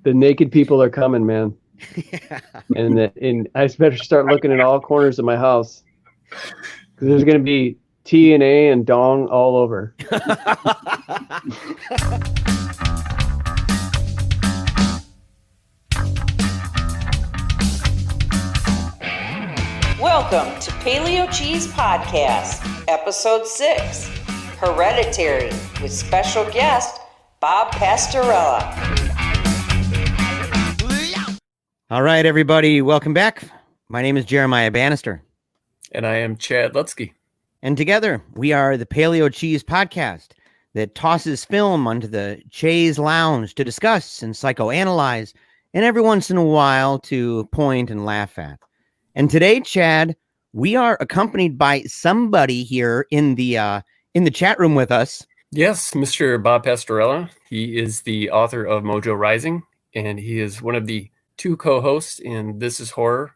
The naked people are coming, man. Yeah. And I better start looking in all corners of my house because there's going to be T&A and dong all over. Welcome to Paleo Cheese Podcast, Episode 6, Hereditary, with special guest Bob Pastorella. All right, everybody, welcome back. My name is Jeremiah Bannister. And I am Chad Lutzke. And together, we are the Paleo Cheese Podcast that tosses film onto the chaise lounge to discuss and psychoanalyze, and every once in a while to point and laugh at. And today, Chad, we are accompanied by somebody here in the chat room with us. Yes, Mr. Bob Pastorella. He is the author of Mojo Rising, and he is one of the two co-hosts in This Is Horror,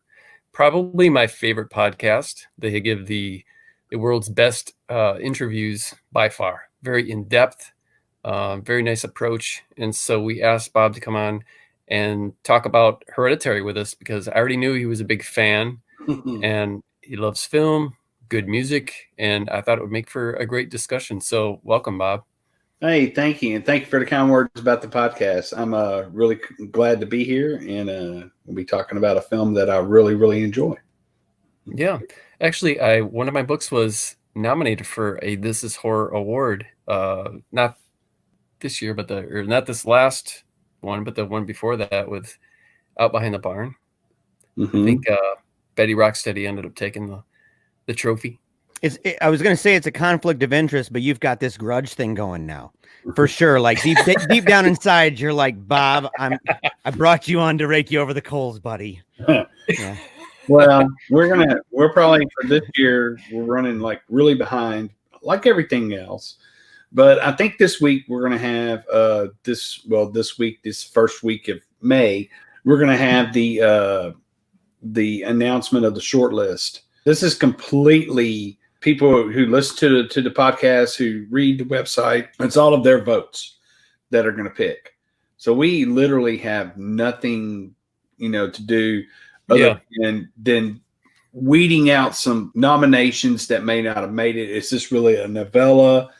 probably my favorite podcast. They give the world's best interviews by far. Very in-depth, very nice approach. And so we asked Bob to come on and talk about Hereditary with us because I already knew he was a big fan and he loves film, good music, and I thought it would make for a great discussion. So welcome, Bob. Hey, thank you. And thank you for the kind words about the podcast. I'm really glad to be here, and we'll be talking about a film that I really, really enjoy. Yeah. Actually, one of my books was nominated for a This Is Horror award. Not this year, but not this last one, but the one before that with Out Behind the Barn. Mm-hmm. I think Betty Rocksteady ended up taking the trophy. I was going to say it's a conflict of interest, but you've got this grudge thing going now, for sure. Like deep down inside, you're like, Bob, I brought you on to rake you over the coals, buddy. Yeah. Well, we're probably for this year, we're running like really behind, like everything else. But I think this week we're going to have this first week of May, we're going to have the announcement of the short list. This is completely people who listen to the podcast, who read the website. It's all of their votes that are going to pick. So we literally have nothing, to do other than weeding out some nominations that may not have made it. It's just really a novella.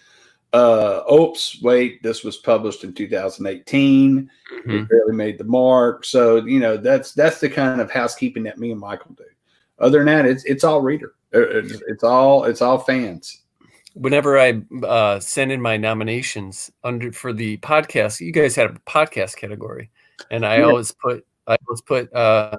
Oops, wait, this was published in 2018. Mm-hmm. It barely made the mark. So, that's the kind of housekeeping that me and Michael do. Other than that, it's all reader. It's all fans. Whenever I send in my nominations for the podcast, you guys had a podcast category, and I always put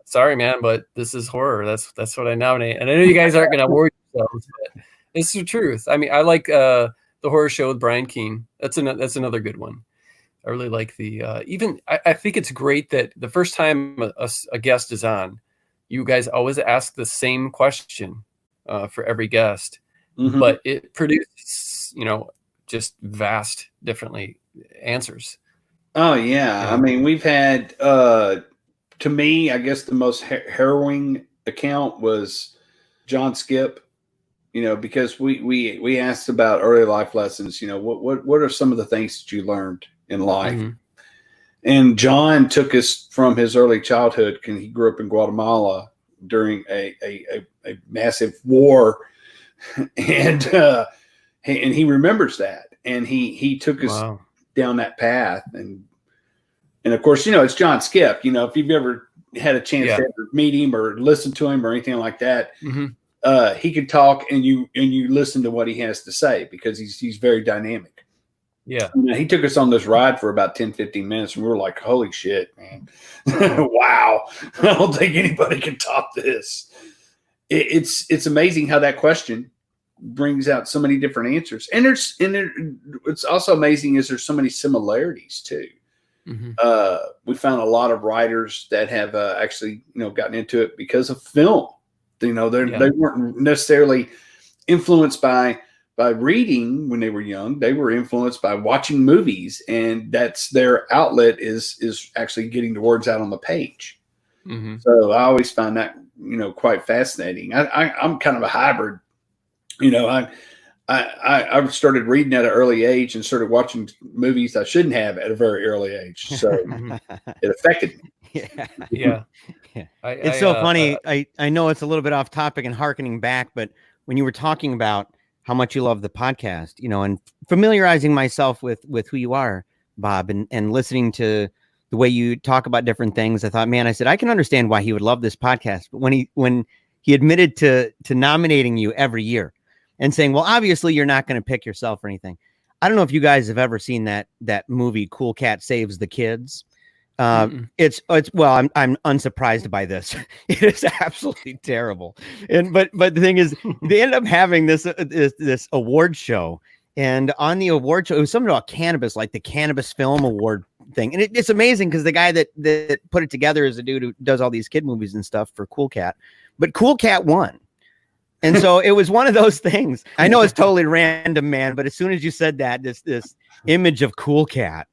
sorry, man, but This Is Horror. That's what I nominate. And I know you guys aren't going to worry yourselves, but it's the truth. I mean, I like the horror show with Brian Keene. That's another good one. I really like the I think it's great that the first time a guest is on, you guys always ask the same question for every guest, mm-hmm. but it produces, just vast differently answers. Oh yeah. I mean, we've had, to me, I guess the most harrowing account was John Skip, because we asked about early life lessons, what are some of the things that you learned in life? Mm-hmm. And John took us from his early childhood, because he grew up in Guatemala during a massive war, and he remembers that, and he took us down that path, and of course, it's John Skip. If you've ever had a chance to ever meet him or listen to him or anything like that, mm-hmm. He could talk, and you listen to what he has to say, because he's very dynamic. Yeah. He took us on this ride for about 10, 15 minutes, and we were like, holy shit, man. Wow. I don't think anybody can top this. It's amazing how that question brings out so many different answers. And it's also amazing is there's so many similarities too. Mm-hmm. We found a lot of writers that have actually, gotten into it because of film. They weren't necessarily influenced by reading when they were young. They were influenced by watching movies, and that's their outlet is actually getting the words out on the page. Mm-hmm. So I always find that, quite fascinating. I'm kind of a hybrid. I started reading at an early age and started watching movies I shouldn't have at a very early age. So it affected me. Yeah. It's so funny. I know it's a little bit off topic and hearkening back, but when you were talking about how much you love the podcast, and familiarizing myself with who you are, Bob, and listening to the way you talk about different things, I thought, man, I said, I can understand why he would love this podcast. But when he admitted to nominating you every year and saying, well, obviously you're not going to pick yourself or anything. I don't know if you guys have ever seen that movie, Cool Cat Saves the Kids. It's well, I'm unsurprised by this. It is absolutely terrible. But the thing is, they end up having this award show, and on the award show, it was something about cannabis, like the Cannabis Film Award thing. And it's amazing because the guy that put it together is a dude who does all these kid movies and stuff for Cool Cat, but Cool Cat won. And so it was one of those things. I know it's totally random, man, but as soon as you said that, this image of Cool Cat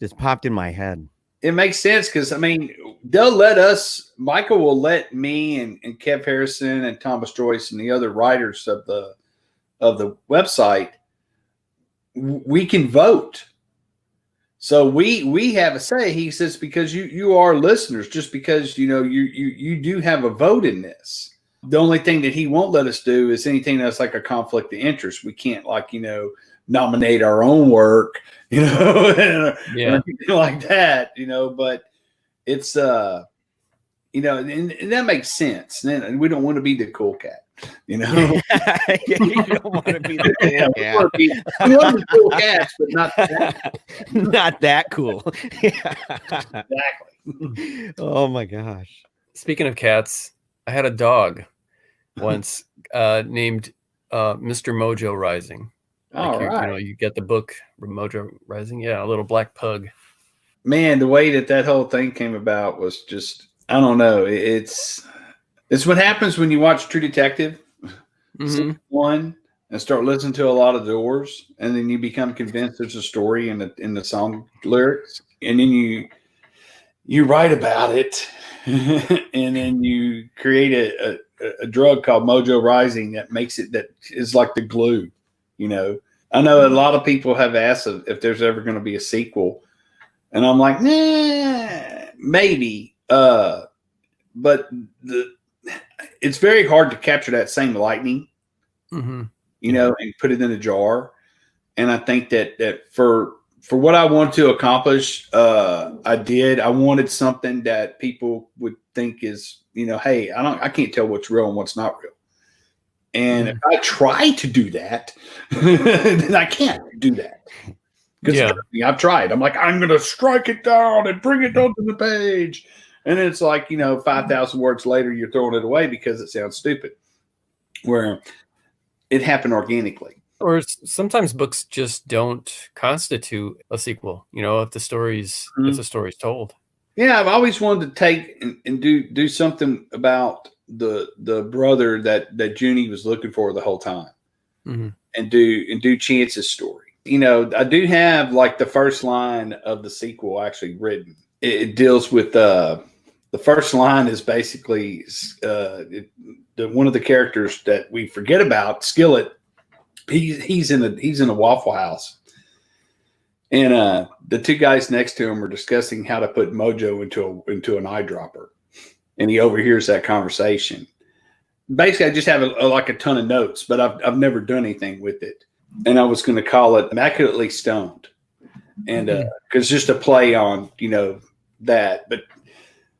just popped in my head. It makes sense because, I mean, they'll let us, Michael will let me and Kev Harrison and Thomas Joyce and the other writers of the website, we can vote. So we have a say. He says, because you are listeners, just because, you do have a vote in this. The only thing that he won't let us do is anything that's like a conflict of interest. We can't nominate our own work, or anything like that, but it's, and that makes sense. And we don't want to be the cool cat, You don't want to be the cool cat. We want to be cool cats, but not that. Not that cool. Exactly. Oh my gosh. Speaking of cats, I had a dog once named Mr. Mojo Rising. You get the book Mojo Rising. Yeah, a little black pug. Man, the way that whole thing came about was just, I don't know. It's what happens when you watch True Detective, season 1, and start listening to a lot of Doors, and then you become convinced there's a story in the song lyrics, and then you write about it, and then you create a drug called Mojo Rising that is like the glue. I know a lot of people have asked if there's ever going to be a sequel, and I'm like, nah, maybe. But it's very hard to capture that same lightning, and put it in a jar. And I think that for what I wanted to accomplish, I did. I wanted something that people would think is, hey, I can't tell what's real and what's not real. And if I try to do that, then I can't do that. Because I've tried. I'm like, I'm going to strike it down and bring it onto the page. And it's like, 5,000 words later, you're throwing it away because it sounds stupid. Where it happened organically. Or sometimes books just don't constitute a sequel, if the story's told. Yeah, I've always wanted to take and do something about the brother that Junie was looking for the whole time. And do Chance's story. I do have like the first line of the sequel actually written. It deals with the first line is basically one of the characters that we forget about, Skillet. He's in a Waffle House, and the two guys next to him are discussing how to put Mojo into an eyedropper, and he overhears that conversation. Basically, I just have a ton of notes, but I've never done anything with it. And I was going to call it Immaculately Stoned. And because just a play on, that. But,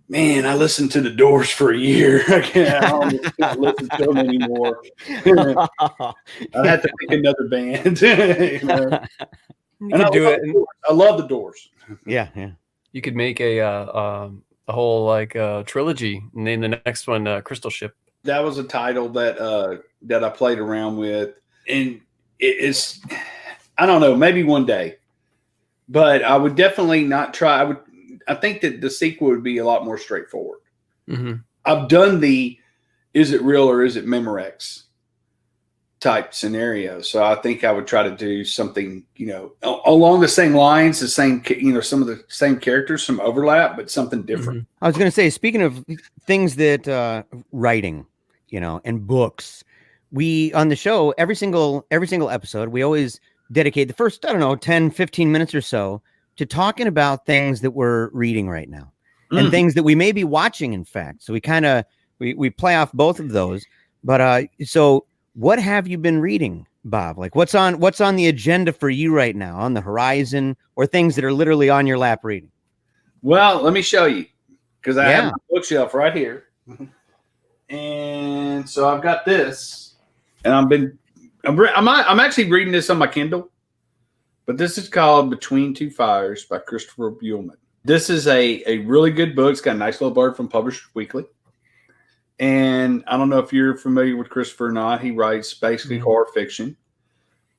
man, I listened to the Doors for a year. I can't listen to them anymore. I have to pick another band. You could do it. I love the Doors. Yeah. You could make a whole trilogy and name the next one Crystal Ship. That was a title that I played around with. And it's, I don't know, maybe one day, but I would definitely not try. I think that the sequel would be a lot more straightforward. I've done the, is it real or is it Memorex type scenario. So I think I would try to do something, along the same lines, the same, some of the same characters, some overlap, but something different. I was going to say, speaking of things that writing, and books, we on the show, every single episode, we always dedicate the first, 10, 15 minutes or so to talking about things that we're reading right now and things that we may be watching, in fact. So we kind of, we play off both of those. But so what have you been reading, Bob? Like what's on the agenda for you right now, on the horizon, or things that are literally on your lap reading? Well, let me show you, because I have my bookshelf right here. And so I've got this, and I'm actually reading this on my Kindle, but this is called Between Two Fires by Christopher Buehlman. This is a really good book. It's got a nice little blurb from Publishers Weekly. And I don't know if you're familiar with Christopher or not. He writes basically horror fiction.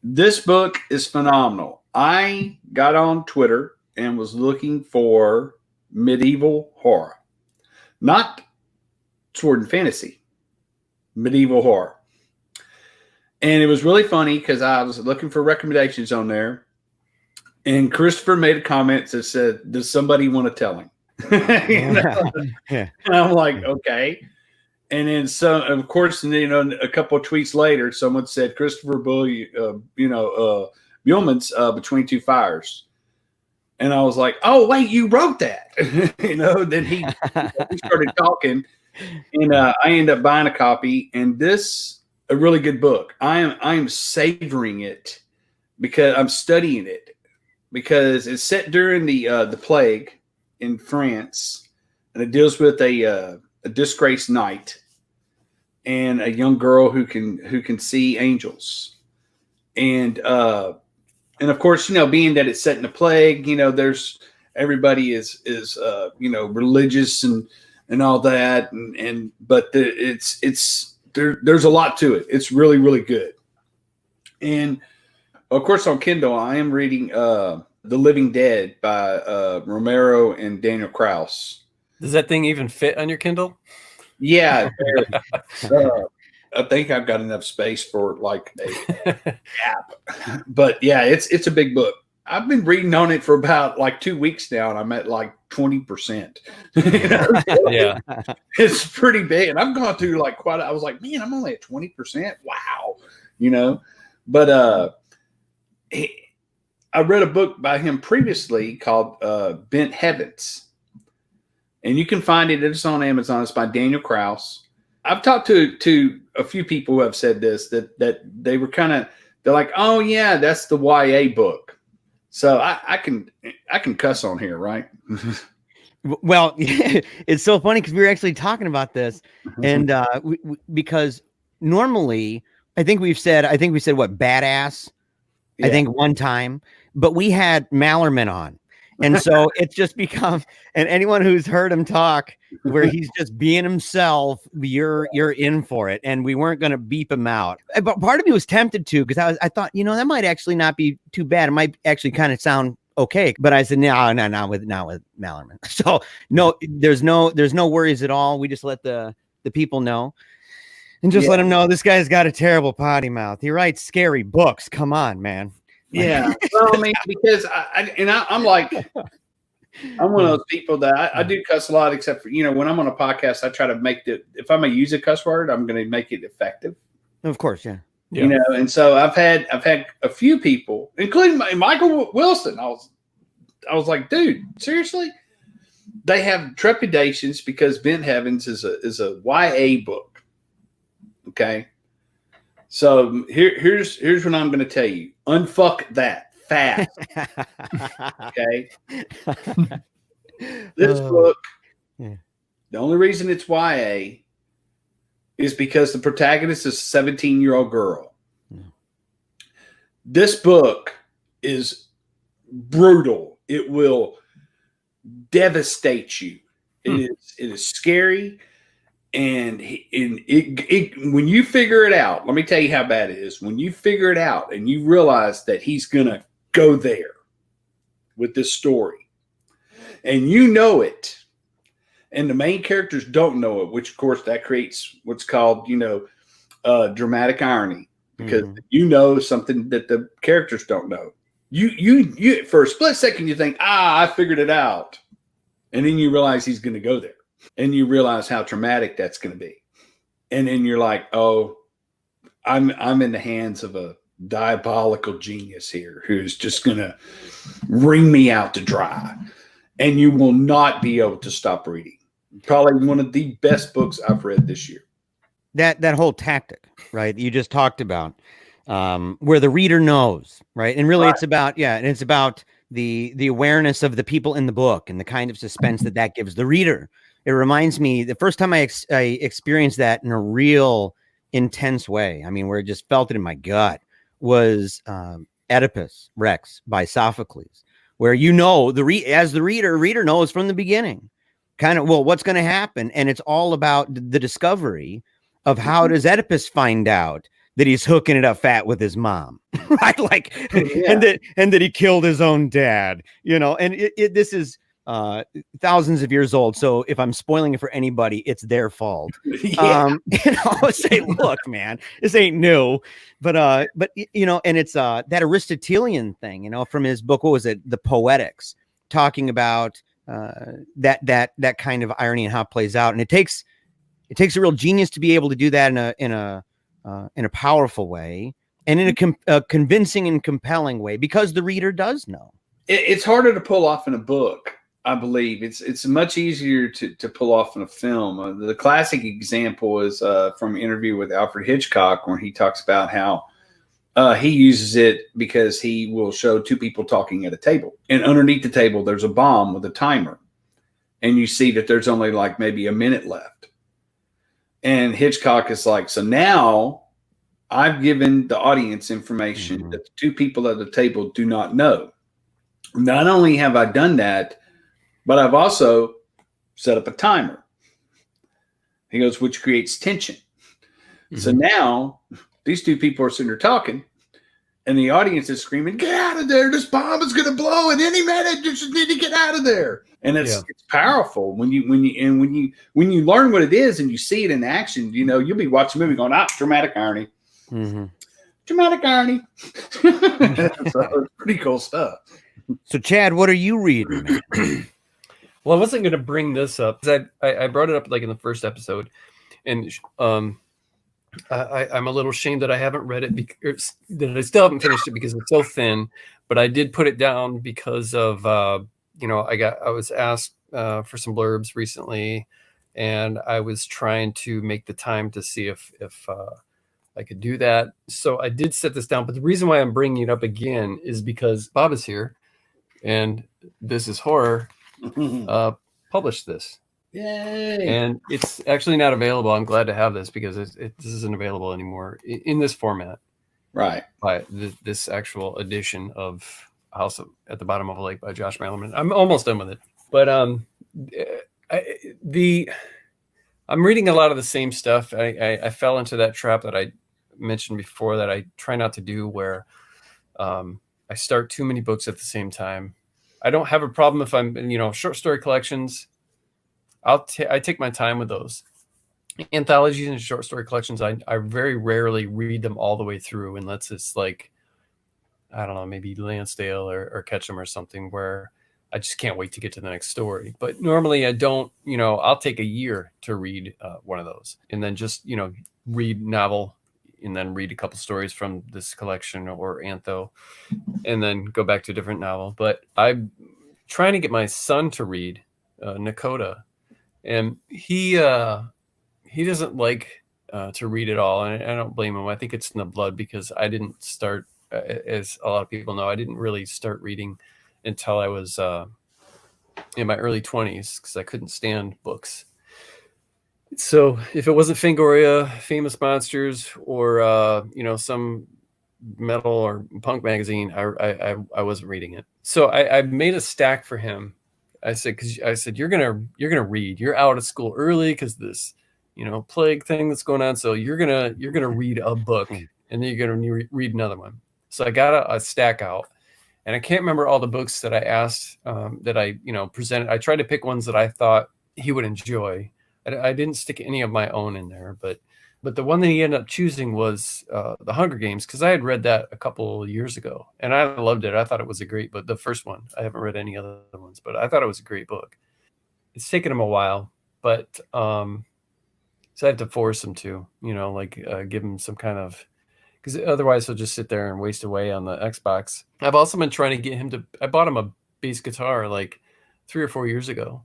This book is phenomenal. I got on Twitter and was looking for medieval horror, not sword and fantasy, medieval horror. And it was really funny because I was looking for recommendations on there, and Christopher made a comment that said, "Does somebody want to tell him?" And I'm like, okay. And then of course, a couple of tweets later, someone said Christopher Buehlman's Between Two Fires. And I was like, oh, wait, you wrote that. Then he started talking, and I ended up buying a copy. And this, a really good book. I am savoring it because I'm studying it, because it's set during the plague in France, and it deals with a disgraced knight and a young girl who can see angels. And of course, being that it's set in the plague, there's everybody is religious and all that, but there's a lot to it. It's really, really good. And of course, on Kindle, I am reading The Living Dead by Romero and Daniel Krauss. Does that thing even fit on your Kindle? Yeah. I think I've got enough space for like a app, but yeah, it's a big book. I've been reading on it for about like 2 weeks now, and I'm at like 20%. Yeah, it's pretty big, and I've gone through like quite. I was like, man, I'm only at 20%. Wow, But I read a book by him previously called Bent Heavens, and you can find it. It's on Amazon. It's by Daniel Krauss. I've talked to a few people who have said this, that they were they're like, oh yeah, that's the YA book. So I can cuss on here, right? Well, it's so funny because we were actually talking about this, and because normally I think we said what, badass, yeah. I think one time, but we had Mallerman on. And so it's just become, and anyone who's heard him talk where he's just being himself, you're in for it. And we weren't going to beep him out. But part of me was tempted to, because I thought, that might actually not be too bad. It might actually kind of sound okay. But I said, no, not with Mallerman. So no, there's no worries at all. We just let the people know. And just let them know this guy's got a terrible potty mouth. He writes scary books. Come on, man. Yeah, well, I mean, because I'm like, I'm one of those people that I do cuss a lot, except for, when I'm on a podcast, I try to make if I'm going to use a cuss word, I'm going to make it effective. Of course. Yeah. And so I've had a few people, including Michael Wilson. I was like, dude, seriously? They have trepidations because Bent Heavens is a YA book. Okay. So here's what I'm going to tell you. Unfuck that fast. Okay. This book, the only reason it's YA is because the protagonist is a 17-year-old girl. This book is brutal. It will devastate you. It is scary. And when you figure it out, let me tell you how bad it is. When you figure it out and you realize that he's going to go there with this story, and you know it, and the main characters don't know it, which of course that creates what's called, dramatic irony, because you know something that the characters don't know. You for a split second, you think, I figured it out. And then you realize he's going to go there. And you realize how traumatic that's going to be. And then you're like, oh, I'm in the hands of a diabolical genius here who's just going to wring me out to dry, and you will not be able to stop reading. Probably one of the best books I've read this year. That whole tactic, right, that you just talked about, where the reader knows, right? And really it's about, and it's about the awareness of the people in the book and the kind of suspense that gives the reader. It reminds me, the first time I experienced that in a real intense way, I mean, where I just felt it in my gut, was Oedipus Rex by Sophocles, where as the reader knows from the beginning, kind of, well, what's going to happen, and it's all about the discovery of how does Oedipus find out that he's hooking it up fat with his mom, right? Like, and that he killed his own dad, and this is thousands of years old. So if I'm spoiling it for anybody, it's their fault. I'll say, look, man, this ain't new, but and it's that Aristotelian thing, from his book, what was it? The Poetics, talking about that kind of irony and how it plays out. And it takes a real genius to be able to do that in a powerful way and in a convincing and compelling way, because the reader does know. It's harder to pull off in a book, I believe. It's much easier to pull off in a film. The classic example is from an interview with Alfred Hitchcock, where he talks about how he uses it because he will show two people talking at a table, and underneath the table there's a bomb with a timer, and you see that there's only like maybe a minute left. And Hitchcock is like, so now I've given the audience information that the two people at the table do not know. Not only have I done that, but I've also set up a timer. He goes, which creates tension. So now these two people are sitting there talking, and the audience is screaming, "Get out of there! This bomb is going to blow in any minute. You just need to get out of there." And it's powerful when you learn what it is and you see it in action. You'll be watching a movie going, dramatic irony, dramatic irony. So it's pretty cool stuff. So, Chad, what are you reading? Well, I wasn't going to bring this up because I brought it up like in the first episode, and I'm a little ashamed that I haven't read it, because that I still haven't finished it because it's so thin. But I did put it down because of I was asked for some blurbs recently, and I was trying to make the time to see if I could do that. So I did set this down. But the reason why I'm bringing it up again is because Bob is here, and This Is Horror published this. Yay! And it's actually not available. I'm glad to have this because this isn't available anymore in this format. Right. By this actual edition of House at the Bottom of a Lake by Josh Malerman. I'm almost done with it. But I'm reading a lot of the same stuff. I fell into that trap that I mentioned before that I try not to do, where I start too many books at the same time. I don't have a problem if I'm, short story collections. I take my time with those. Anthologies and short story collections, I very rarely read them all the way through unless it's like, I don't know, maybe Lansdale or Ketchum or something, where I just can't wait to get to the next story. But normally I don't, I'll take a year to read one of those, and then just, read novel, and then read a couple stories from this collection or Antho, and then go back to a different novel. But I'm trying to get my son to read Nakota, and he doesn't like to read at all, and I don't blame him. I think it's in the blood, because I didn't start, as a lot of people know, I didn't really start reading until I was in my early 20s, because I couldn't stand books. So if it wasn't Fangoria, Famous Monsters, or some metal or punk magazine, I wasn't reading it. So I made a stack for him. I said, you're gonna read. You're out of school early because this plague thing that's going on. So you're gonna read a book, and then you're gonna read another one. So I got a stack out, and I can't remember all the books that I asked that I presented. I tried to pick ones that I thought he would enjoy. I didn't stick any of my own in there, but the one that he ended up choosing was The Hunger Games, because I had read that a couple of years ago, and I loved it. I thought it was a great book. The first one, I haven't read any other ones, but I thought it was a great book. It's taken him a while, but so So I have to force him to, give him some kind of, because otherwise he'll just sit there and waste away on the Xbox. I've also been trying to get him to, I bought him a bass guitar like 3 or 4 years ago.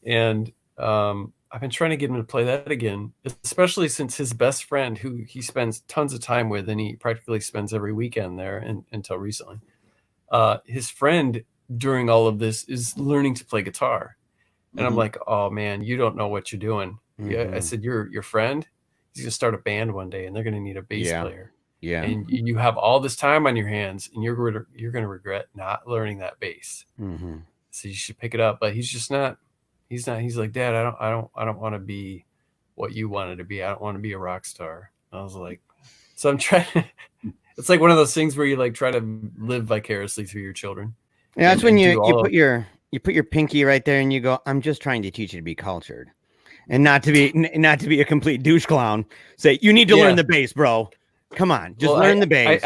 And I've been trying to get him to play that again, especially since his best friend, who he spends tons of time with, and he practically spends every weekend there until recently. His friend during all of this is learning to play guitar. And I'm like, oh man, you don't know what you're doing. Yeah, I said, your friend, he's gonna start a band one day, and they're gonna need a bass player. Yeah, and you have all this time on your hands, and you're gonna regret not learning that bass. So you should pick it up. But he's just not. He's not. He's like, Dad, I don't want to be what you wanted to be. I don't want to be a rock star. I was like, so I'm trying. It's like one of those things where you like try to live vicariously through your children. Yeah, that's when you put your pinky right there and you go, I'm just trying to teach you to be cultured and not to be a complete douche clown. Say, you need to learn the bass, bro. Come on, just learn the bass.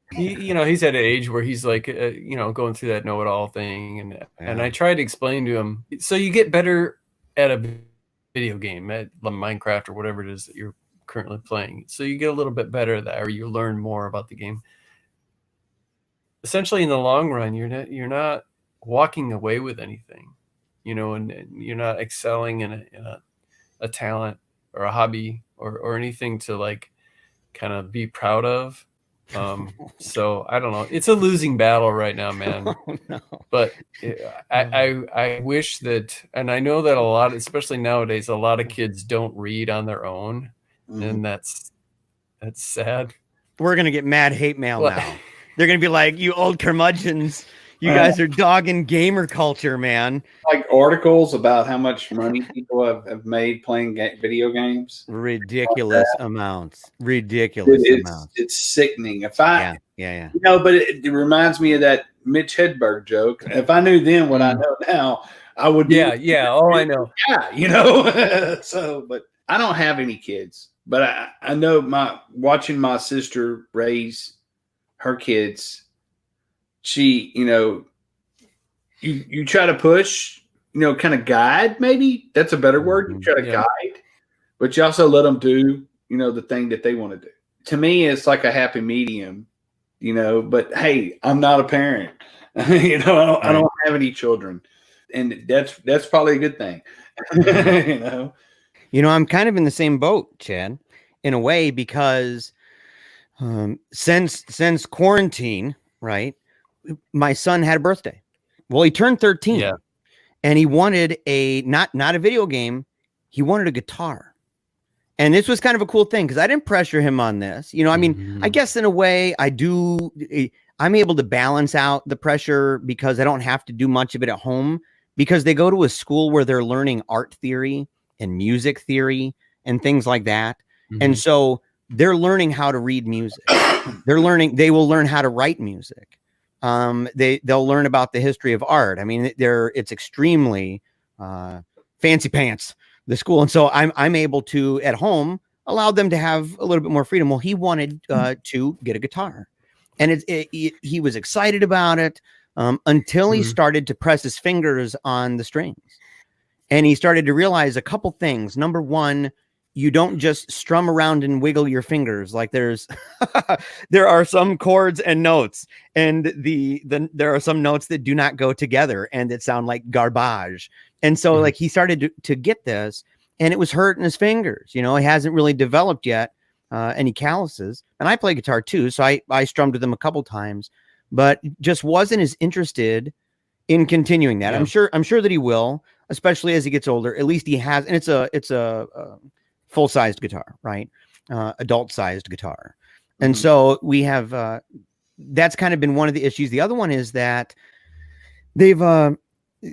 He's at an age where he's like, going through that know-it-all thing. And I tried to explain to him, so you get better at a video game, at Minecraft or whatever it is that you're currently playing. So you get a little bit better at that, or you learn more about the game. Essentially, in the long run, you're not walking away with anything, and you're not excelling in a talent or a hobby or anything to like kind of be proud of. So I don't know. It's a losing battle right now, man. Oh, no. But I wish that, and I know that a lot, especially nowadays, a lot of kids don't read on their own, and that's sad. We're gonna get mad hate mail now. They're gonna be like, "You old curmudgeons, you guys are dogging gamer culture, man." Like articles about how much money people have made playing video games. Ridiculous amounts. Ridiculous amounts. It's sickening. If I, yeah. But it reminds me of that Mitch Hedberg joke. If I knew then what I know now, I would. Yeah. Oh, I know. Yeah, So, but I don't have any kids. But I know watching my sister raise her kids, she, you try to push, kind of guide, maybe that's a better word. You try to guide, but you also let them do, the thing that they want to do. To me, it's like a happy medium, but hey, I'm not a parent. I don't have any children, and that's probably a good thing. I'm kind of in the same boat, Chad, in a way, because since quarantine, right, my son had a birthday. Well, he turned 13, and he wanted not a video game. He wanted a guitar. And this was kind of a cool thing because I didn't pressure him on this. I guess in a way I'm able to balance out the pressure because I don't have to do much of it at home, because they go to a school where they're learning art theory and music theory and things like that. And so they're learning how to read music. They will learn how to write music. They'll learn about the history of art. I mean, it's extremely fancy pants, the school. And so I'm able to, at home, allow them to have a little bit more freedom. Well, he wanted to get a guitar, and he was excited about it until he started to press his fingers on the strings. And he started to realize a couple things. Number one, you don't just strum around and wiggle your fingers. Like there are some chords and notes, and there are some notes that do not go together and that sound like garbage. And so like he started to get this, and it was hurting his fingers. He hasn't really developed yet any calluses. And I play guitar too, so I strummed with him a couple times, but just wasn't as interested in continuing that. Yeah. I'm sure that he will, especially as he gets older. At least he has, and it's a full-sized guitar, right? Adult-sized guitar. And so we have, that's kind of been one of the issues. The other one is that they've,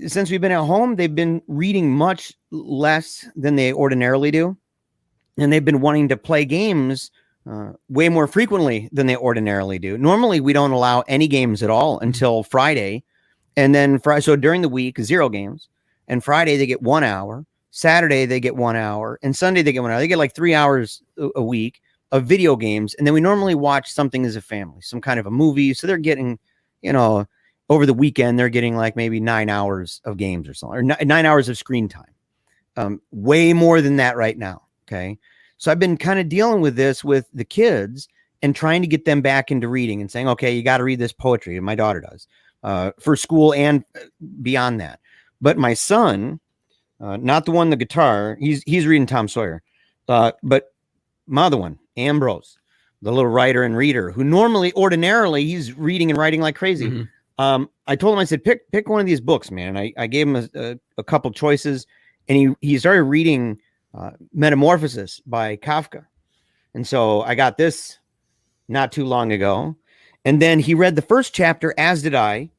since we've been at home, they've been reading much less than they ordinarily do. And they've been wanting to play games way more frequently than they ordinarily do. Normally, we don't allow any games at all until Friday. And then so during the week, 0 games. And Friday, they get 1 hour. Saturday, they get 1 hour. And Sunday, they get 1 hour. They get like 3 hours a week of video games. And then we normally watch something as a family, some kind of a movie. So they're getting, over the weekend, they're getting like maybe 9 hours of games or something, or 9 hours of screen time. Way more than that right now. Okay. So I've been kind of dealing with this with the kids and trying to get them back into reading and saying, okay, you got to read this poetry. And my daughter does for school and beyond that. But my son, not the one, the guitar, he's reading Tom Sawyer. But my other one, Ambrose, the little writer and reader who ordinarily he's reading and writing like crazy. Mm-hmm. I told him, I said, pick one of these books, man. And I gave him a couple choices, and he started reading Metamorphosis by Kafka. And so I got this not too long ago. And then he read the first chapter, as did I,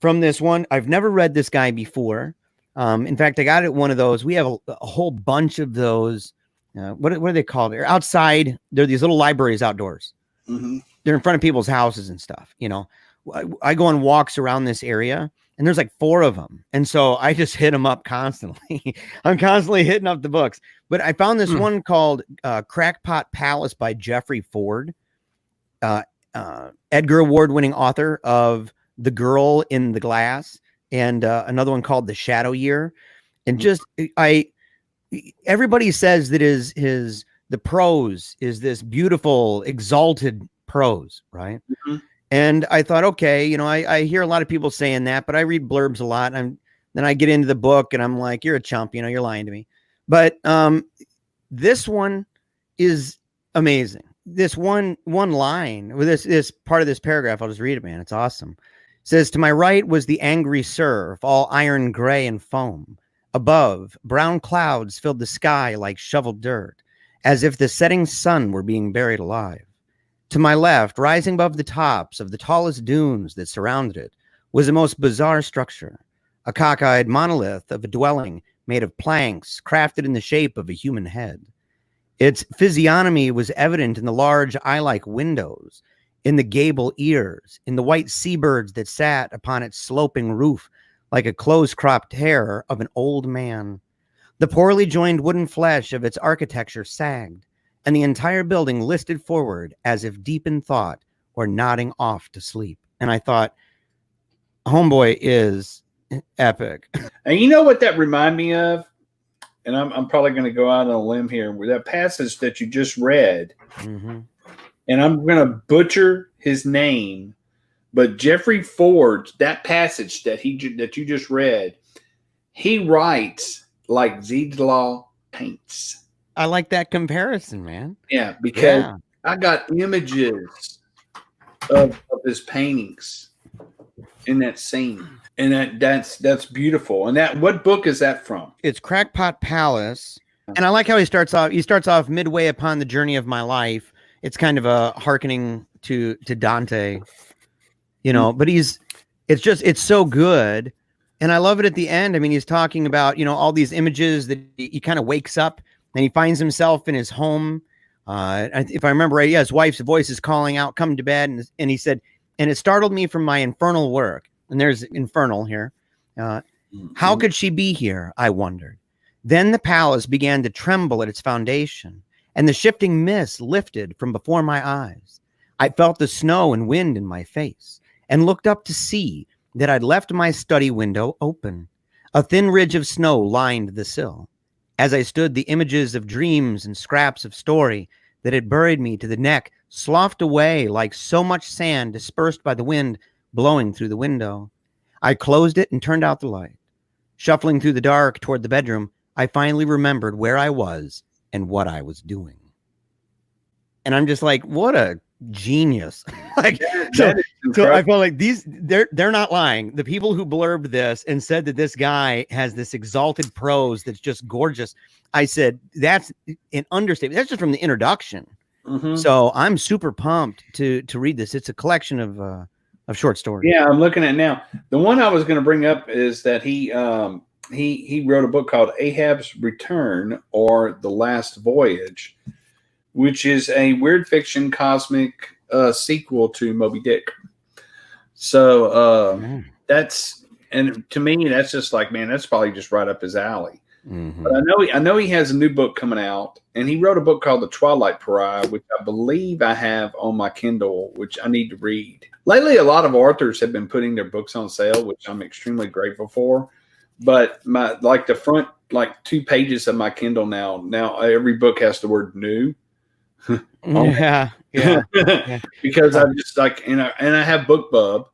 from this one. I've never read this guy before. In fact, I got it one of those. We have a whole bunch of those. What are they called? They're outside. They're these little libraries outdoors. Mm-hmm. They're in front of people's houses and stuff. You know, I go on walks around this area, and there's like 4 of them. And so I just hit them up constantly. I'm constantly hitting up the books. But I found this one called Crackpot Palace by Jeffrey Ford, Edgar Award-winning author of The Girl in the Glass, and another one called The Shadow Year. And just everybody says that the prose is this beautiful, exalted prose, right? Mm-hmm. And I thought, okay, you know, I hear a lot of people saying that, but I read blurbs a lot. And then I get into the book and I'm like, you're a chump, you know, you're lying to me. But this one is amazing. This one line with this part of this paragraph, I'll just read it, man. It's awesome. It says, to my right was the angry surf, all iron gray and foam. Above, brown clouds filled the sky like shoveled dirt, as if the setting sun were being buried alive. To my left, rising above the tops of the tallest dunes that surrounded it, was a most bizarre structure, a cockeyed monolith of a dwelling made of planks crafted in the shape of a human head. Its physiognomy was evident in the large eye-like windows, in the gable ears, in the white seabirds that sat upon its sloping roof like a close-cropped hair of an old man. The poorly joined wooden flesh of its architecture sagged, and the entire building listed forward as if deep in thought or nodding off to sleep. And I thought, Homeboy is epic. And you know what that reminded me of? And I'm probably going to go out on a limb here with that passage that you just read. Mm-hmm. And I'm going to butcher his name, but Jeffrey Ford, that passage that you just read, he writes like Zidlaw paints. I like that comparison, man. Yeah, because I got images of his paintings in that scene. And that's beautiful. And what book is that from? It's Crackpot Palace. And I like how he starts off midway upon the journey of my life. It's kind of a hearkening to Dante, you know, but it's so good. And I love it at the end. I mean, he's talking about, you know, all these images that he kind of wakes up and he finds himself in his home. If I remember right, his wife's voice is calling out, come to bed. And he said, and it startled me from my infernal work. And there's infernal here. How could she be here? I wondered. Then the palace began to tremble at its foundation, and the shifting mist lifted from before my eyes. I felt the snow and wind in my face, and looked up to see that I'd left my study window open. A thin ridge of snow lined the sill. As I stood, the images of dreams and scraps of story that had buried me to the neck sloughed away like so much sand dispersed by the wind blowing through the window. I closed it and turned out the light. Shuffling through the dark toward the bedroom, I finally remembered where I was and what I was doing. And I'm just like, what a genius. So I felt like they're not lying. The people who blurbed this and said that this guy has this exalted prose that's just gorgeous. I said, that's an understatement. That's just from the introduction. Mm-hmm. So I'm super pumped to read this. It's a collection of short stories. Yeah, I'm looking at now. The one I was going to bring up is that he wrote a book called Ahab's Return, or The Last Voyage, which is a weird fiction cosmic sequel to Moby Dick. So and to me, that's just like, man, that's probably just right up his alley. Mm-hmm. But I know he has a new book coming out, and he wrote a book called The Twilight Pariah, which I believe I have on my Kindle, which I need to read. Lately, a lot of authors have been putting their books on sale, which I'm extremely grateful for. But the front like 2 pages of my Kindle now. Now every book has the word new. Yeah. Because I'm just like, and I have BookBub.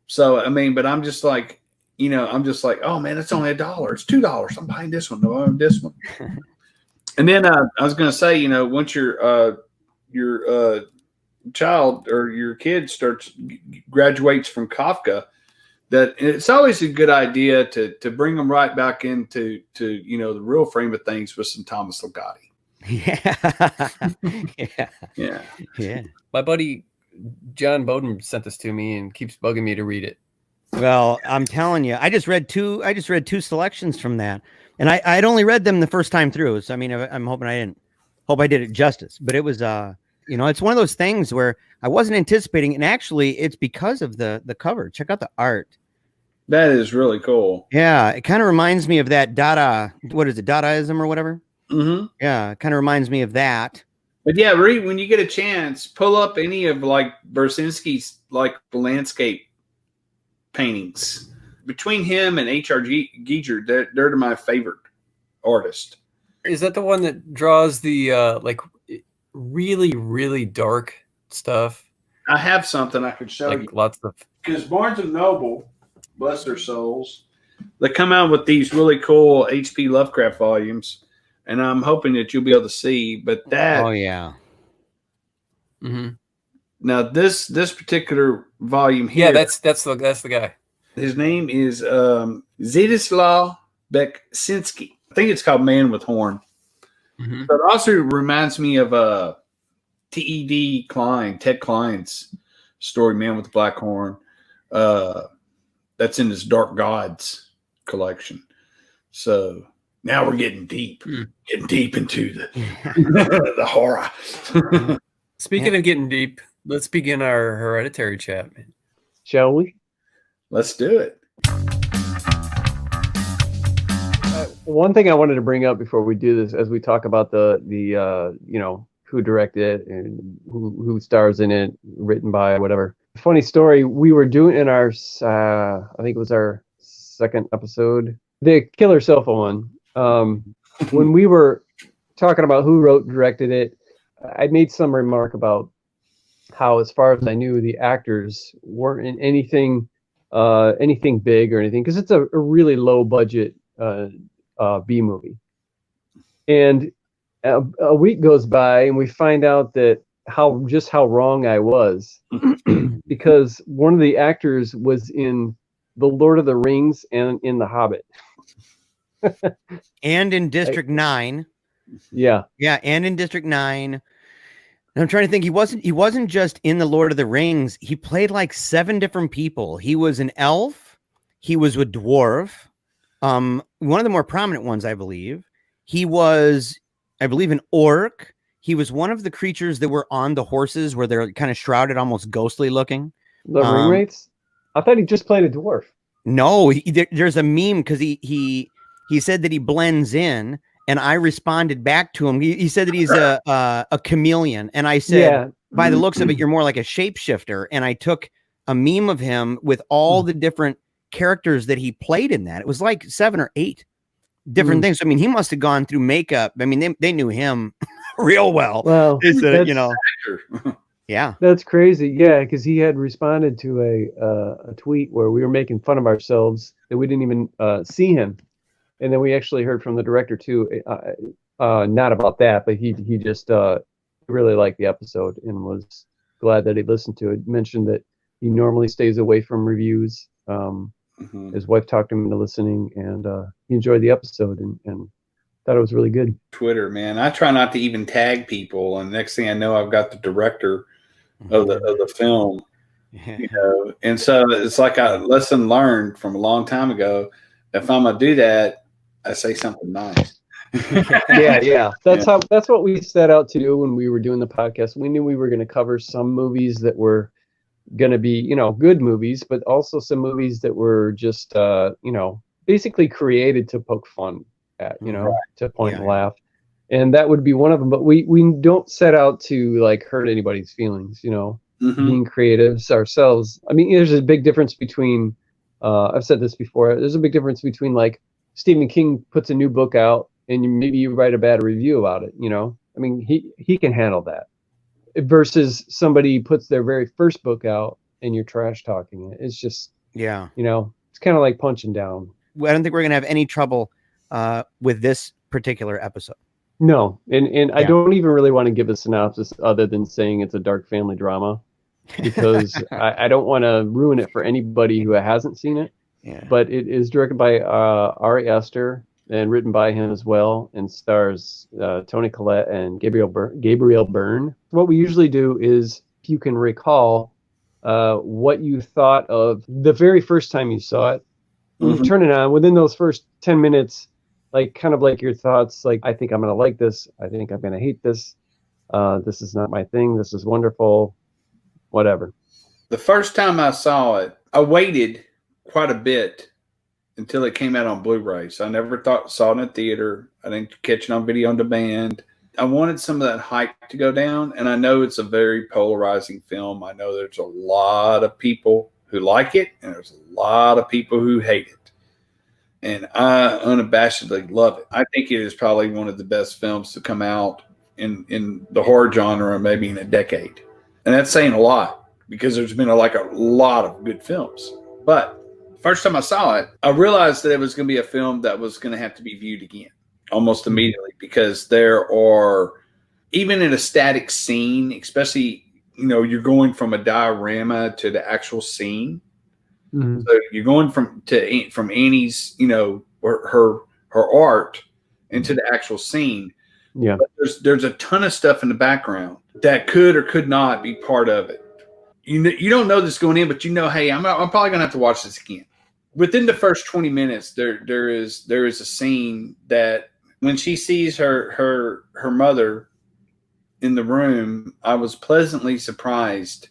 So, I mean, but I'm just like, I'm just like, oh man, it's only $1. It's $2. I'm buying this one. No, I'm this one. And then I was going to say, once your child or your kid graduates from Kafka, that it's always a good idea to bring them right back into the real frame of things with some Thomas Ligotti. Yeah. My buddy John Bowden sent this to me and keeps bugging me to read it. Well, I'm telling you, I just read two selections from that, and I'd only read them the first time through. So I mean, I'm hoping I did it justice. But it was it's one of those things where I wasn't anticipating, and actually, it's because of the cover. Check out the art. That is really cool. Yeah, it kind of reminds me of that Dada. What is it, Dadaism or whatever? Mm-hmm. Yeah, it kind of reminds me of that. But yeah, read when you get a chance. Pull up any of like Bersinski's like landscape paintings. Between him and H.R. Giger, they're my favorite artist. Is that the one that draws the like really, really dark stuff? I have something I could show you. Lots of, because Barnes and Noble, bless their souls, they come out with these really cool H.P. Lovecraft volumes, and I'm hoping that you'll be able to see. But that, oh yeah. Mm-hmm. Now this particular volume here, yeah, that's the guy. His name is Zdzislaw Beksinski. I think it's called Man with Horn. Mm-hmm. But it also reminds me of Ted Klein's story, Man with the Black Horn. That's in his Dark Gods collection. So now we're getting deep into the horror. Speaking of getting deep, let's begin our Hereditary chat, man. Shall we? Let's do it. One thing I wanted to bring up before we do this, as we talk about the who directed it and who stars in it, written by whatever. Funny story, we were doing in our I think it was our second episode, the Killer Sofa one. When we were talking about who wrote and directed it, I made some remark about how, as far as I knew, the actors weren't in anything big or anything, because it's a really low budget B movie. And a week goes by and we find out that how wrong I was, because one of the actors was in The Lord of the Rings and in The Hobbit. And in District 9. Yeah, and in District 9. And I'm trying to think, he wasn't just in The Lord of the Rings. He played like 7 different people. He was an elf. He was a dwarf. One of the more prominent ones, I believe. He was, I believe, an orc. He was one of the creatures that were on the horses where they're kind of shrouded, almost ghostly looking. The ring wraiths? I thought he just played a dwarf. No, there's a meme because he said that he blends in, and I responded back to him. He said that he's a chameleon, and I said, by the looks of it, you're more like a shapeshifter. And I took a meme of him with all the different characters that he played in that. It was like 7 or 8 different things. I mean, he must have gone through makeup. I mean, they knew him real well. Well, yeah, that's crazy. Yeah, because he had responded to a tweet where we were making fun of ourselves that we didn't even see him, and then we actually heard from the director too. Not about that, but he just really liked the episode and was glad that he listened to it. Mentioned that he normally stays away from reviews. His wife talked him into listening, and he enjoyed the episode and thought it was really good. Twitter, man, I try not to even tag people, and next thing I know, I've got the director of the film, and so it's like a lesson learned from a long time ago. If I'm gonna do that, I say something nice. yeah. That's what we set out to do when we were doing the podcast. We knew we were going to cover some movies that were going to be, good movies, but also some movies that were just, basically created to poke fun at, to point and laugh. And that would be one of them. But we don't set out to like hurt anybody's feelings, being creatives ourselves. I mean, there's a big difference between, I've said this before, there's a big difference between like Stephen King puts a new book out and maybe you write a bad review about it, you know? I mean, he can handle that versus somebody puts their very first book out and you're trash talking it. It's just, Yeah. you know, it's kind of like punching down. I don't think we're going to have any trouble with this particular episode. No. And I don't even really want to give a synopsis other than saying it's a dark family drama because I don't want to ruin it for anybody who hasn't seen it. Yeah. But it is directed by Ari Aster and written by him as well, and stars Toni Collette and Gabriel Byrne. What we usually do is, if you can recall, what you thought of the very first time you saw it. When you turn it on, within those first 10 minutes, like kind of like your thoughts, like, I think I'm going to like this. I think I'm going to hate this. This is not my thing. This is wonderful. Whatever. The first time I saw it, I waited quite a bit until it came out on Blu-ray. So I never saw it in a theater. I didn't catch it on video on demand. I wanted some of that hype to go down, and I know it's a very polarizing film. I know there's a lot of people who like it, and there's a lot of people who hate it. And I unabashedly love it. I think it is probably one of the best films to come out in the horror genre maybe in a decade. And that's saying a lot because there's been a lot of good films. But first time I saw it, I realized that it was going to be a film that was going to have to be viewed again almost immediately because there are, even in a static scene, especially, you know, you're going from a diorama to the actual scene. Mm-hmm. So you're going from Annie's, you know, her art into the actual scene. Yeah. But there's a ton of stuff in the background that could or could not be part of it. You don't know this going in, but you know, hey, I'm probably gonna have to watch this again. Within the first 20 minutes, there is a scene that when she sees her mother in the room, I was pleasantly surprised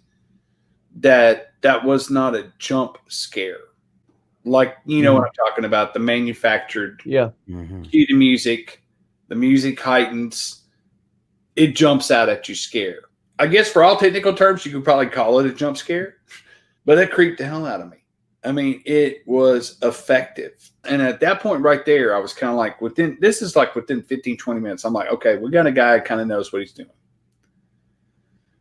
that was not a jump scare. Like, you know what I'm talking about, the manufactured cue to music, the music heightens, it jumps out at you scare. I guess for all technical terms, you could probably call it a jump scare, but it creeped the hell out of me. I mean, it was effective. And at that point right there, I was kind of like within 15, 20 minutes, I'm like, okay, we got a guy who kind of knows what he's doing.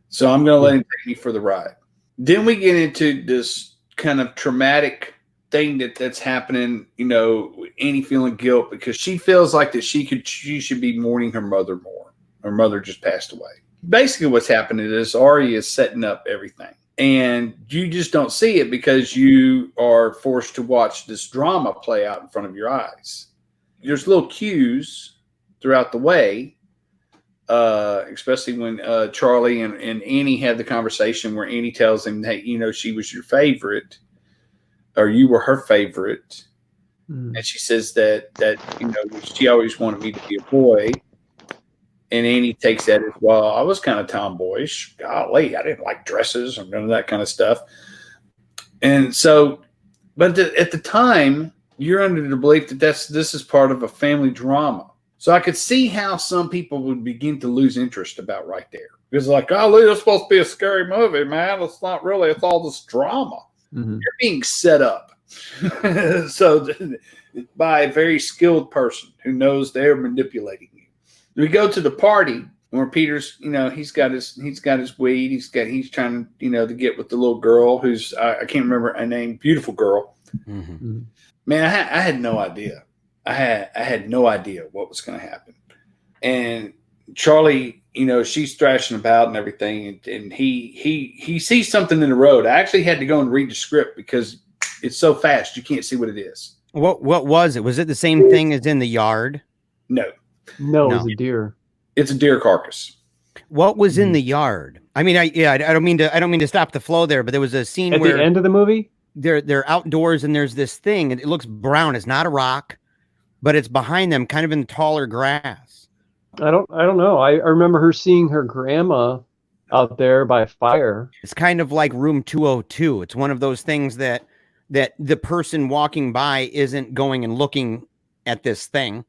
So I'm going to let him take me for the ride. Then we get into this kind of traumatic thing that's happening, you know, Annie feeling guilt because she feels like that she should be mourning her mother more. Her mother just passed away. Basically what's happening is Ari is setting up everything. And you just don't see it because you are forced to watch this drama play out in front of your eyes. There's little cues throughout the way, especially when Charlie and Annie had the conversation where Annie tells him, hey, you know, she was your favorite, or you were her favorite. And she says that, you know, she always wanted me to be a boy. And Annie takes that as, well, I was kind of tomboyish. Golly, I didn't like dresses and none of that kind of stuff. And so, but at the time, you're under the belief that this is part of a family drama. So I could see how some people would begin to lose interest about right there. Because like, golly, it's supposed to be a scary movie, man. It's not really. It's all this drama. You're being set up. So by a very skilled person who knows they're manipulating you. We go to the party where Peter's, you know, he's got his weed. He's trying to, you know, to get with the little girl who's, I can't remember her name, beautiful girl. Man, I had no idea. I had no idea what was going to happen. And Charlie, you know, she's thrashing about and everything. And he sees something in the road. I actually had to go and read the script because it's so fast. You can't see what it is. What was it? Was it the same thing as in the yard? No. No, it's a deer. It's a deer carcass. What was in the yard? I mean, I don't mean to stop the flow there, but there was a scene at where the end of the movie they're outdoors and there's this thing and it looks brown. It's not a rock, but it's behind them, kind of in taller grass. I don't know. I remember her seeing her grandma out there by a fire. It's kind of like room 202. It's one of those things that the person walking by isn't going and looking at this thing.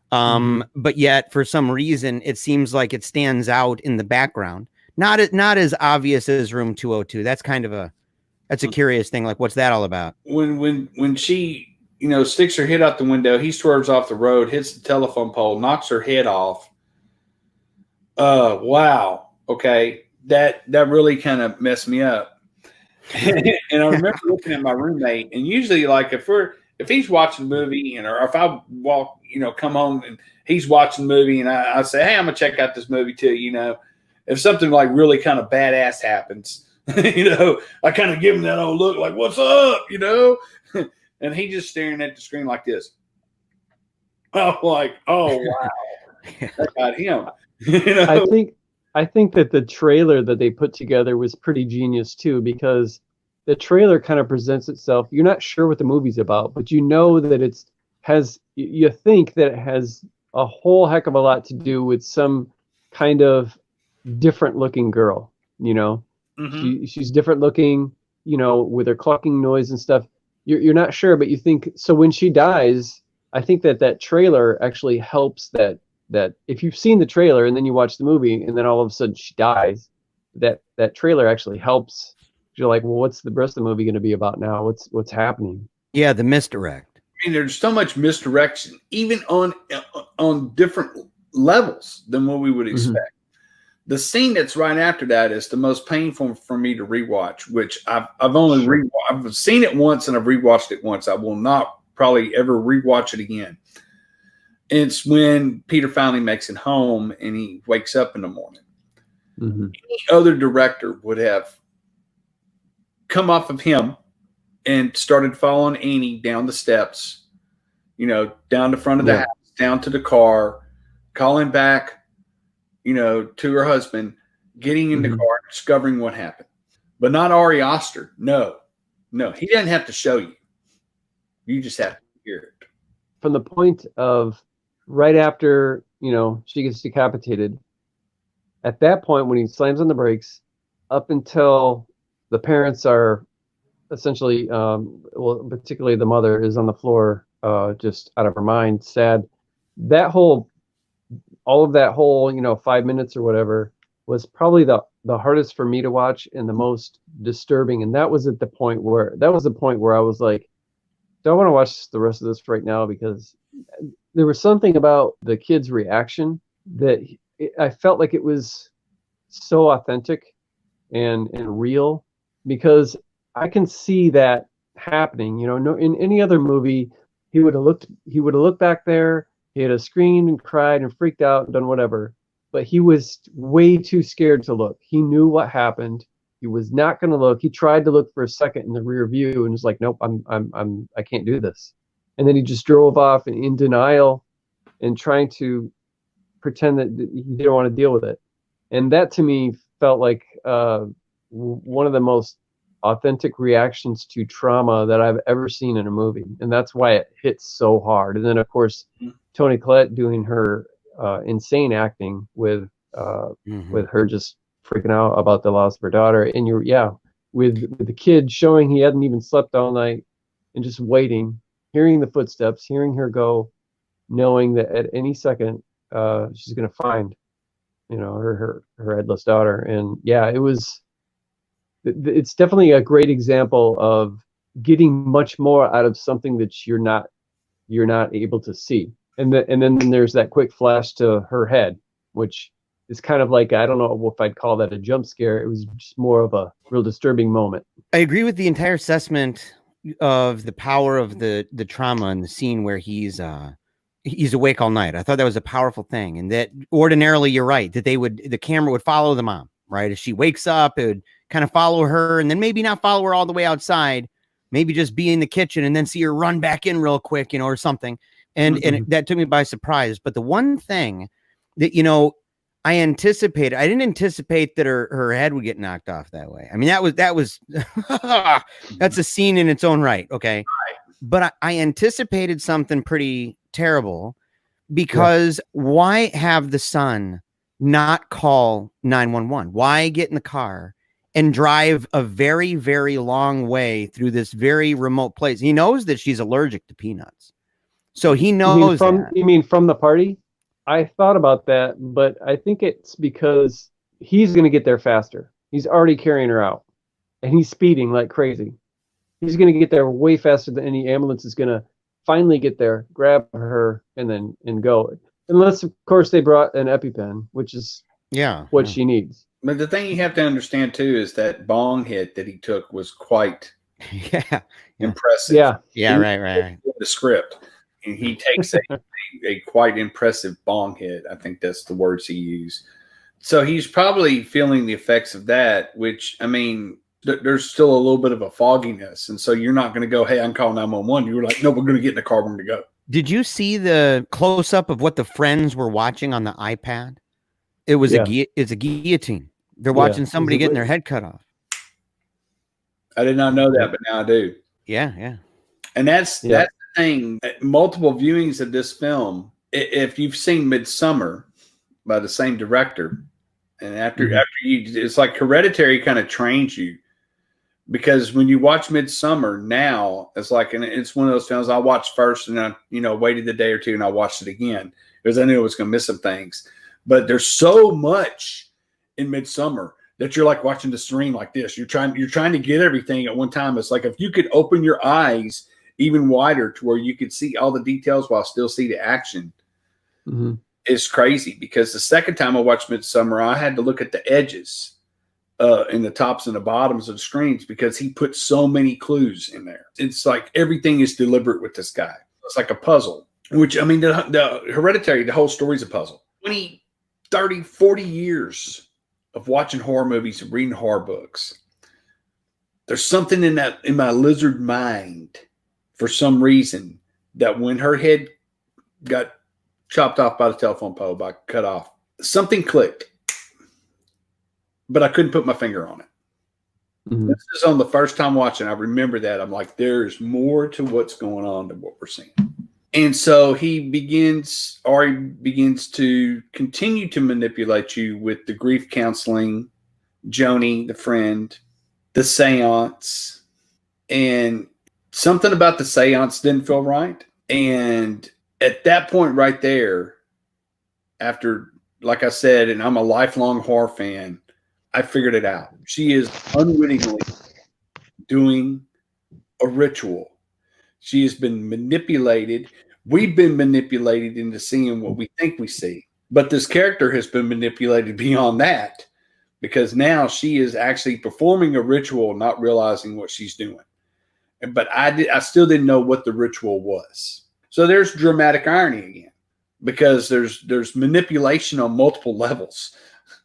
But yet for some reason it seems like it stands out in the background. Not as obvious as room 202. That's kind of a curious thing. Like, what's that all about? When she sticks her head out the window. He swerves off the road, hits the telephone pole, knocks her head off. Wow. Okay. That really kind of messed me up. And I remember looking at my roommate, and usually, like, if he's watching a movie, or if I walk, come home and he's watching the movie, and I say, hey, I'm gonna check out this movie too. If something like really kind of badass happens, I kind of give him that old look, like, what's up, and he just staring at the screen like this. I'm like, oh wow, that got him. I think that the trailer that they put together was pretty genius too, because the trailer kind of presents itself. You're not sure what the movie's about, but you know that you think that it has a whole heck of a lot to do with some kind of different looking girl, she's different looking, with her clucking noise and stuff. You're not sure, but you think, so when she dies, I think that trailer actually helps that if you've seen the trailer and then you watch the movie and then all of a sudden she dies, that trailer actually helps. You're like, well, what's the rest of the movie going to be about now? What's happening? Yeah, the misdirect. I mean, there's so much misdirection, even on different levels than what we would expect. Mm-hmm. The scene that's right after that is the most painful for me to rewatch, which I've seen it once and I've rewatched it once. I will not probably ever rewatch it again. It's when Peter finally makes it home and he wakes up in the morning. Mm-hmm. Any other director would have come off of him and started following Annie down the steps, down the front of the house, down to the car, calling back, to her husband, getting in the car, discovering what happened. But not Ari Aster. No, he doesn't have to show you. You just have to hear it. From the point of right after, she gets decapitated, at that point when he slams on the brakes, up until the parents are essentially, particularly the mother is on the floor, just out of her mind, sad. All of that whole, 5 minutes or whatever was probably the hardest for me to watch and the most disturbing. And that was the point where I was like, do I want to watch the rest of this right now? Because there was something about the kid's reaction that I felt like it was so authentic and real, because I can see that happening. No, in any other movie, he would have looked back there, he would have screamed and cried and freaked out and done whatever. But he was way too scared to look. He knew what happened. He was not going to look. He tried to look for a second in the rear view and was like, nope, I can't do this. And then he just drove off in denial and trying to pretend that he didn't want to deal with it. And that to me felt like one of the most authentic reactions to trauma that I've ever seen in a movie. And that's why it hits so hard. And then, of course, Toni Collette doing her insane acting with her just freaking out about the loss of her daughter. And with the kid showing he hadn't even slept all night and just waiting, hearing the footsteps, hearing her go, knowing that at any second she's going to find, her headless daughter. And it's definitely a great example of getting much more out of something that you're not able to see. And then there's that quick flash to her head, which is kind of like, I don't know if I'd call that a jump scare. It was just more of a real disturbing moment. I agree with the entire assessment of the power of the trauma in the scene where he's awake all night. I thought that was a powerful thing. And that ordinarily you're right, that the camera would follow the mom, right? If she wakes up, it would kind of follow her and then maybe not follow her all the way outside, maybe just be in the kitchen and then see her run back in real quick, or something. And that took me by surprise. But the one thing that, I didn't anticipate that her head would get knocked off that way. I mean, that was that's a scene in its own right. Okay. But I anticipated something pretty terrible, because why have the son not call 911? Why get in the car and drive a very, very long way through this very remote place? He knows that she's allergic to peanuts. So he knows. You mean from the party? I thought about that, but I think it's because he's going to get there faster. He's already carrying her out, and he's speeding like crazy. He's going to get there way faster than any ambulance is going to finally get there, grab her, and go. Unless, of course, they brought an EpiPen, which is what she needs. But the thing you have to understand too is that bong hit that he took was quite impressive. Right. The script, and he takes a quite impressive bong hit. I think that's the words he used. So he's probably feeling the effects of that, which, I mean, there's still a little bit of a fogginess. And so you're not going to go, hey, I can call 911. You were like, no, we're going to get in the car. We're going to go. Did you see the close up of what the friends were watching on the iPad? It was it's a guillotine. They're watching somebody getting their head cut off. I did not know that, but now I do. Yeah. And that's the thing. Multiple viewings of this film. If you've seen Midsommar by the same director, and after you, it's like Hereditary kind of trains you, because when you watch Midsommar now, it's like, and it's one of those films I watched first, and I waited a day or two and I watched it again because I knew I was going to miss some things. But there's so much in Midsommar that you're like watching the stream like this. You're trying to get everything at one time. It's like if you could open your eyes even wider to where you could see all the details while still see the action. Mm-hmm. It's crazy, because the second time I watched Midsommar, I had to look at the edges and the tops and the bottoms of the screens, because he put so many clues in there. It's like everything is deliberate with this guy. It's like a puzzle, which, I mean, the Hereditary, the whole story is a puzzle. 20, 30, 40 years of watching horror movies and reading horror books. There's something in my lizard mind, for some reason, that when her head got chopped off by the telephone pole, cut off, something clicked, but I couldn't put my finger on it. Mm-hmm. This is on the first time watching. I remember that. I'm like, there's more to what's going on than what we're seeing. And so he begins to continue to manipulate you with the grief counseling, Joni, the friend, the seance, and something about the seance didn't feel right. And at that point right there, after, like I said, and I'm a lifelong horror fan, I figured it out. She is unwittingly doing a ritual. She has been manipulated. We've been manipulated into seeing what we think we see. But this character has been manipulated beyond that, because now she is actually performing a ritual, not realizing what she's doing. But I still didn't know what the ritual was. So there's dramatic irony again, because there's manipulation on multiple levels.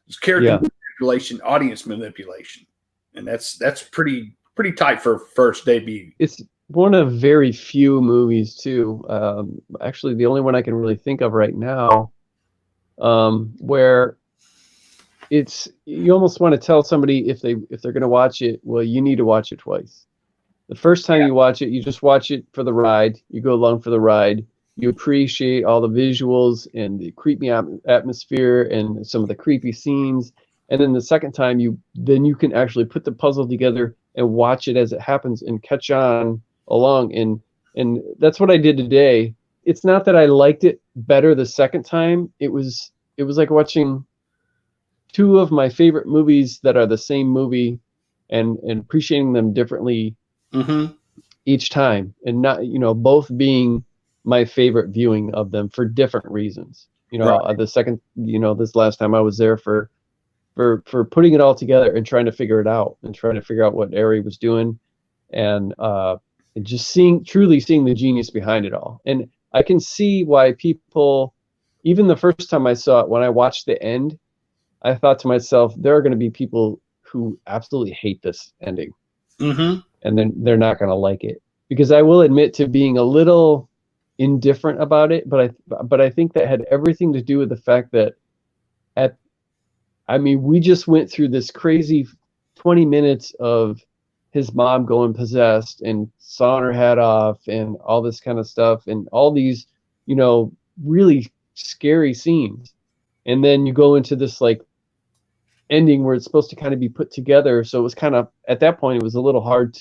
There's character manipulation, audience manipulation, and that's pretty tight for a first debut. It's one of very few movies too. Actually, the only one I can really think of right now, where you almost want to tell somebody if they're going to watch it, well, you need to watch it twice. The first time you watch it, you just watch it for the ride. You go along for the ride. You appreciate all the visuals and the creepy atmosphere and some of the creepy scenes. And then the second time, you can actually put the puzzle together and watch it as it happens and catch on along. And that's what I did today. It's not that I liked it better the second time. It was like watching two of my favorite movies that are the same movie and appreciating them differently each time, and not, both being my favorite viewing of them for different reasons. The second, this last time I was there for putting it all together and trying to figure it out and trying to figure out what Ari was doing, and just truly seeing the genius behind it all. And I can see why people, even the first time I saw it, when I watched the end, I thought to myself, there are going to be people who absolutely hate this ending. Mm-hmm. And then they're not going to like it, because I will admit to being a little indifferent about it. But I think that had everything to do with the fact that we just went through this crazy 20 minutes of his mom going possessed and sawing her head off and all this kind of stuff and all these, really scary scenes. And then you go into this like ending where it's supposed to kind of be put together. So it was kind of, at that point, it was a little hard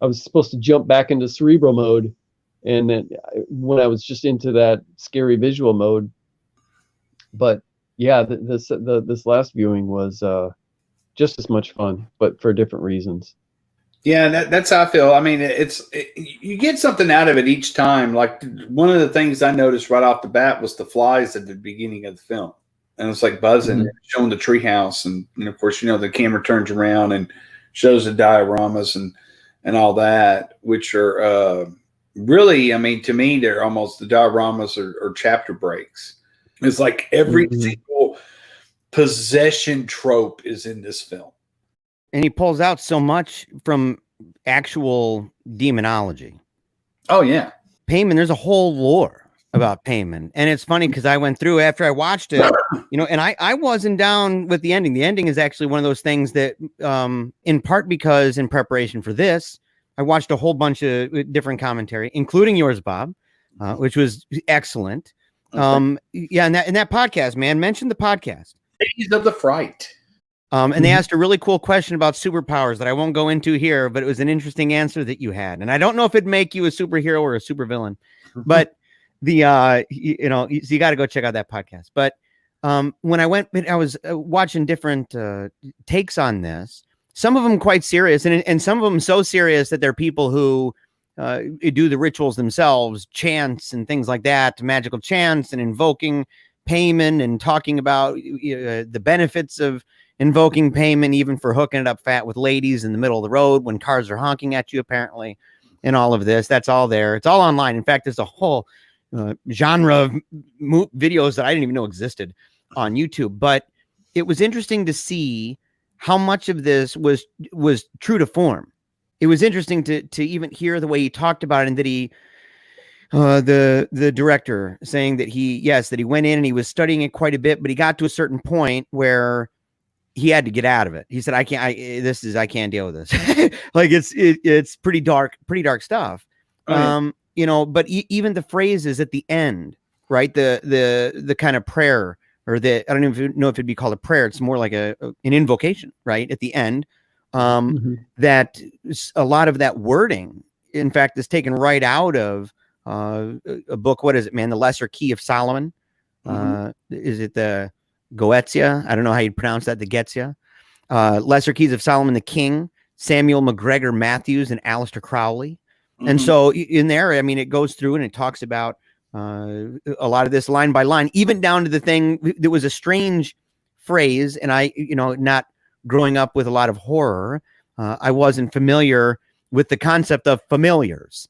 I was supposed to jump back into cerebral mode. And then when I was just into that scary visual mode, but yeah, this last viewing was just as much fun, but for different reasons. Yeah, that's how I feel. I mean, you get something out of it each time. Like one of the things I noticed right off the bat was the flies at the beginning of the film, and it's like buzzing, showing the treehouse, and of course, the camera turns around and shows the dioramas and all that, which are really, I mean, to me, they're almost the dioramas are chapter breaks. It's like every single possession trope is in this film. And he pulls out so much from actual demonology. Oh, yeah. Peyman, there's a whole lore about Peyman. And it's funny because I went through after I watched it, and I wasn't down with the ending. The ending is actually one of those things that, in part because in preparation for this, I watched a whole bunch of different commentary, including yours, Bob, which was excellent. Okay. Yeah, and that podcast, man, mention the podcast. Days of the Fright. And they asked a really cool question about superpowers that I won't go into here, but it was an interesting answer that you had. And I don't know if it'd make you a superhero or a supervillain, but you got to go check out that podcast. But when I was watching different takes on this, some of them quite serious, and some of them so serious that they're people who do the rituals themselves, chants and things like that, magical chants and invoking Peyman and talking about the benefits of invoking Peyman, even for hooking it up fat with ladies in the middle of the road when cars are honking at you, apparently, and all of this. That's all there. It's all online. In fact, there's a whole genre of videos that I didn't even know existed on YouTube. But it was interesting to see how much of this was true to form. It was interesting to even hear the way he talked about it, and that he, the director, saying that he went in and he was studying it quite a bit, but he got to a certain point where he had to get out of it. He said, I can't deal with this. Like it's pretty dark stuff. Oh, yeah. But even the phrases at the end, right? The kind of prayer, or I don't even know if it'd be called a prayer. It's more like an invocation, right? At the end, that a lot of that wording, in fact, is taken right out of a book. What is it, man? The Lesser Key of Solomon. Is it the Goetia? I don't know how you pronounce that. The Getsia. Lesser Keys of Solomon the King, Samuel McGregor Matthews, and Aleister Crowley. And so in there, I mean, it goes through and it talks about a lot of this line by line, even down to the thing that was a strange phrase. And I, not growing up with a lot of horror, I wasn't familiar with the concept of familiars.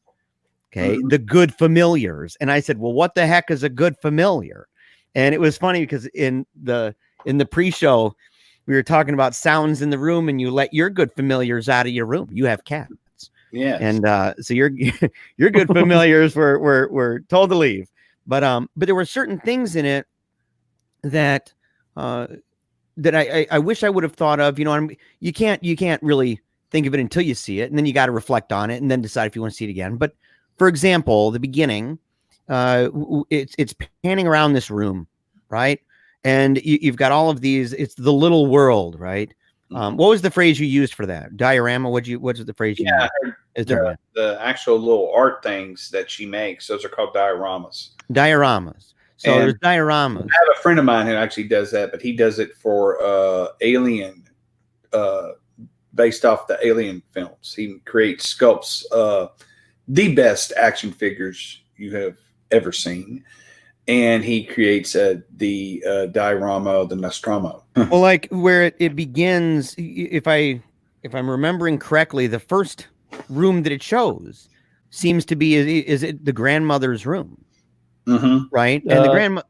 Okay. The good familiars. And I said, well, what the heck is a good familiar? And it was funny because in the pre-show, we were talking about sounds in the room, and you let your good familiars out of your room. You have cats. Yeah. And so your good familiars were told to leave. But there were certain things in it that I wish I would have thought of. You can't really think of it until you see it, and then you got to reflect on it and then decide if you want to see it again. But for example, the beginning, it's panning around this room, right? And you've got all of these. It's the little world, right? What was the phrase you used for that? Diorama? What's the phrase you used? The actual little art things that she makes, those are called dioramas. Dioramas. So And there's dioramas. I have a friend of mine who actually does that, but he does it for Alien, based off the Alien films. He sculpts the best action figures you have ever seen, and he creates the diorama, the Nostromo. Well, like where it begins, if I'm remembering correctly, the first room that it shows seems to be is it the grandmother's room, right? And the grandma,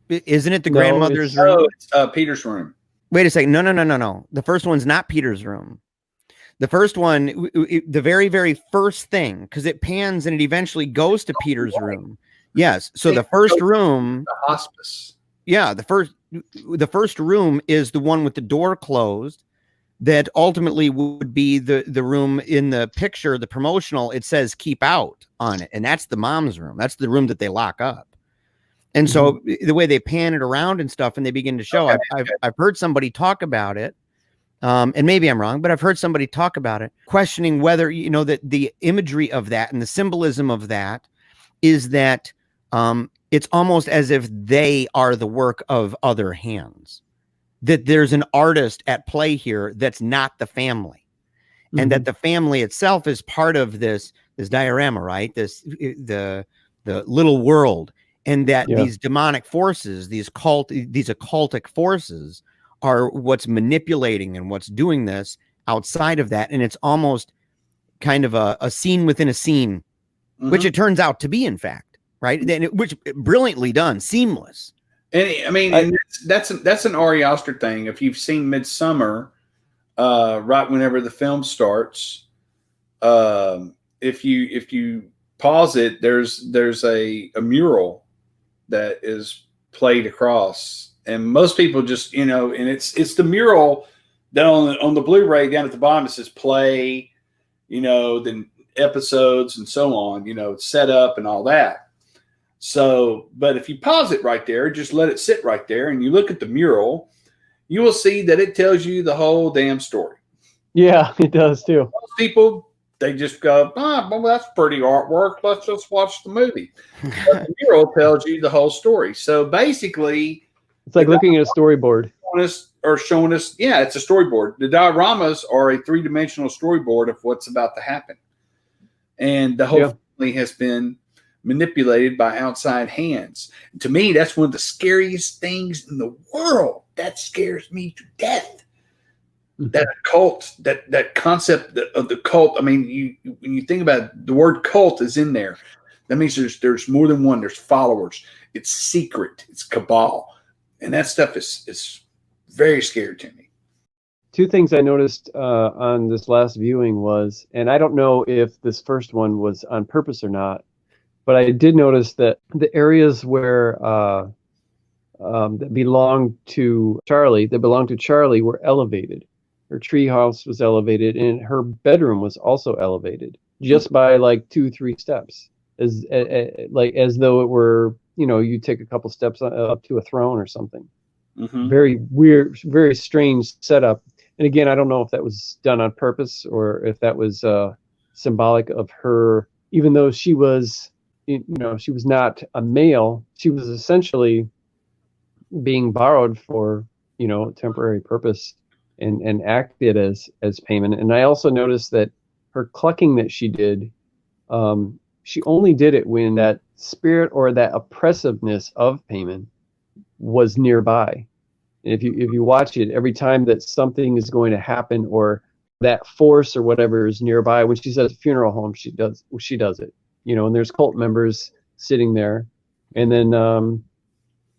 isn't it the grandmother's room? It's Peter's room. Wait a second, no. The first one's not Peter's room. The first one, the very, very first thing, because it pans and it eventually goes to Peter's room. Yes. So the first room, the hospice. Yeah, the first room is the one with the door closed. That ultimately would be the room in the picture, the promotional. It says "keep out" on it, and that's the mom's room. That's the room that they lock up. And so the way they pan it around and stuff, and they begin to show. I've heard somebody talk about it. And maybe I'm wrong, but I've heard somebody talk about it, questioning whether, that the imagery of that and the symbolism of that is that it's almost as if they are the work of other hands, that there's an artist at play here that's not the family. and that the family itself is part of this diorama, right? The little world, and that these demonic forces, these occultic forces, are what's manipulating and what's doing this outside of that, and it's almost kind of a scene within a scene, which it turns out to be, in fact, right? Then which brilliantly done, seamless. And I mean, that's an Ari Aster thing. If you've seen Midsummer, right whenever the film starts, if you pause it, there's a mural that is played across, and most people just, and it's the mural that on the Blu-ray down at the bottom it says play, then episodes and so on, it's set up and all that. So, but if you pause it right there, just let it sit right there, and you look at the mural, you will see that it tells you the whole damn story. Yeah, it does too. Most people, they just go, well, that's pretty artwork. Let's just watch the movie. But the mural tells you the whole story. So basically, it's like looking at a storyboard. Showing us, it's a storyboard. The dioramas are a 3-dimensional storyboard of what's about to happen. And the whole family has been manipulated by outside hands. To me, that's one of the scariest things in the world. That scares me to death. That cult, that concept of the cult. I mean, when you think about it, the word cult is in there. That means there's more than one. There's followers. It's secret. It's cabal, and that stuff is very scary to me. Two things I noticed on this last viewing was, and I don't know if this first one was on purpose or not, but I did notice that the areas where that belonged to Charlie were elevated. Her treehouse was elevated, and her bedroom was also elevated, just by like 2-3 steps, as though it were, you take a couple steps up to a throne or something. Very weird, very strange setup. And again, I don't know if that was done on purpose or if that was symbolic of her, even though she was, she was not a male. She was essentially being borrowed for, temporary purpose, and acted as Peyman. And I also noticed that her clucking that she did, she only did it when that spirit or that oppressiveness of Peyman was nearby. And if you watch it, every time that something is going to happen or that force or whatever is nearby, when she's at a funeral home, she does it, and there's cult members sitting there. And then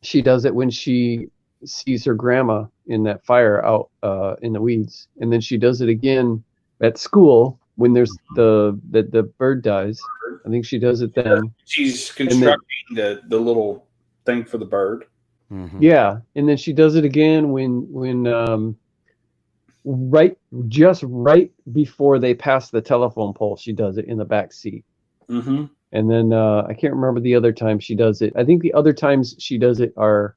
she does it when she sees her grandma in that fire out in the weeds. And then she does it again at school when there's the bird dies. I think she does it then. She's constructing the little thing for the bird. Yeah, and then she does it again when right before they pass the telephone pole, she does it in the back seat. And then I can't remember the other time she does it. I think the other times she does it are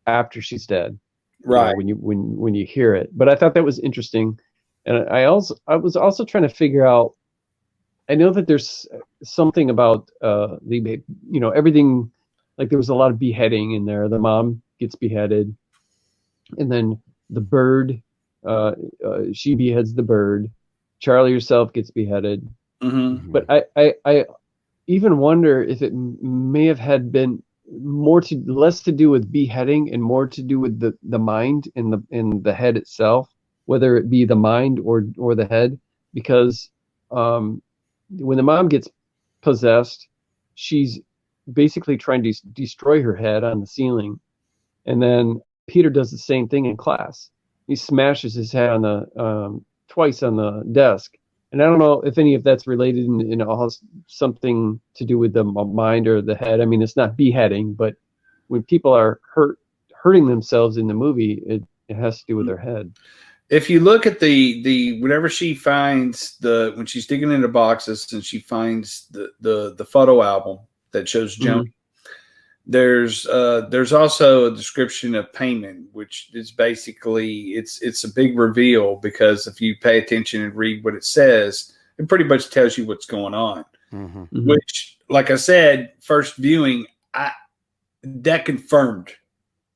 after she's dead, right? When you hear it. But I thought that was interesting, and I was also trying to figure out. I know that there's something about everything. Like there was a lot of beheading in there. The mom gets beheaded, and then the bird, she beheads the bird. Charlie herself gets beheaded. But I even wonder if it may have had been less to do with beheading and more to do with the mind and the head itself, whether it be the mind or the head, because when the mom gets possessed, she's basically trying to destroy her head on the ceiling, and then Peter does the same thing in class. He smashes his head on the twice on the desk, and I don't know if any of that's related in something to do with the mind or the head. I mean, it's not beheading, but when people are hurting themselves in the movie, it has to do with their head. If you look at the whenever she finds when she's digging into boxes and she finds the photo album that shows Joni, there's also a description of Peyman, which is basically it's a big reveal, because if you pay attention and read what it says, it pretty much tells you what's going on. Which, like I said, first viewing, that confirmed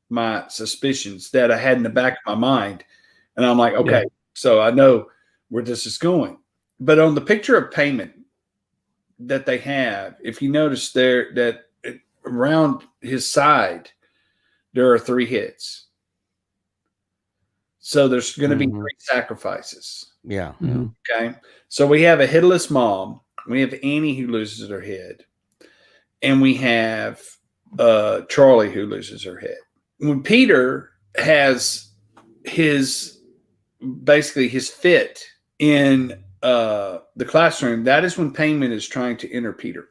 my suspicions that I had in the back of my mind, and I'm like, okay, so I know where this is going. But on the picture of Peyman that they have, if you notice there that around his side, there are 3 hits. So there's going to be 3 sacrifices. Yeah. Okay. So we have a headless mom. We have Annie who loses her head. And we have Charlie who loses her head. When Peter has his fit in the classroom, that is when Peyman is trying to enter Peter.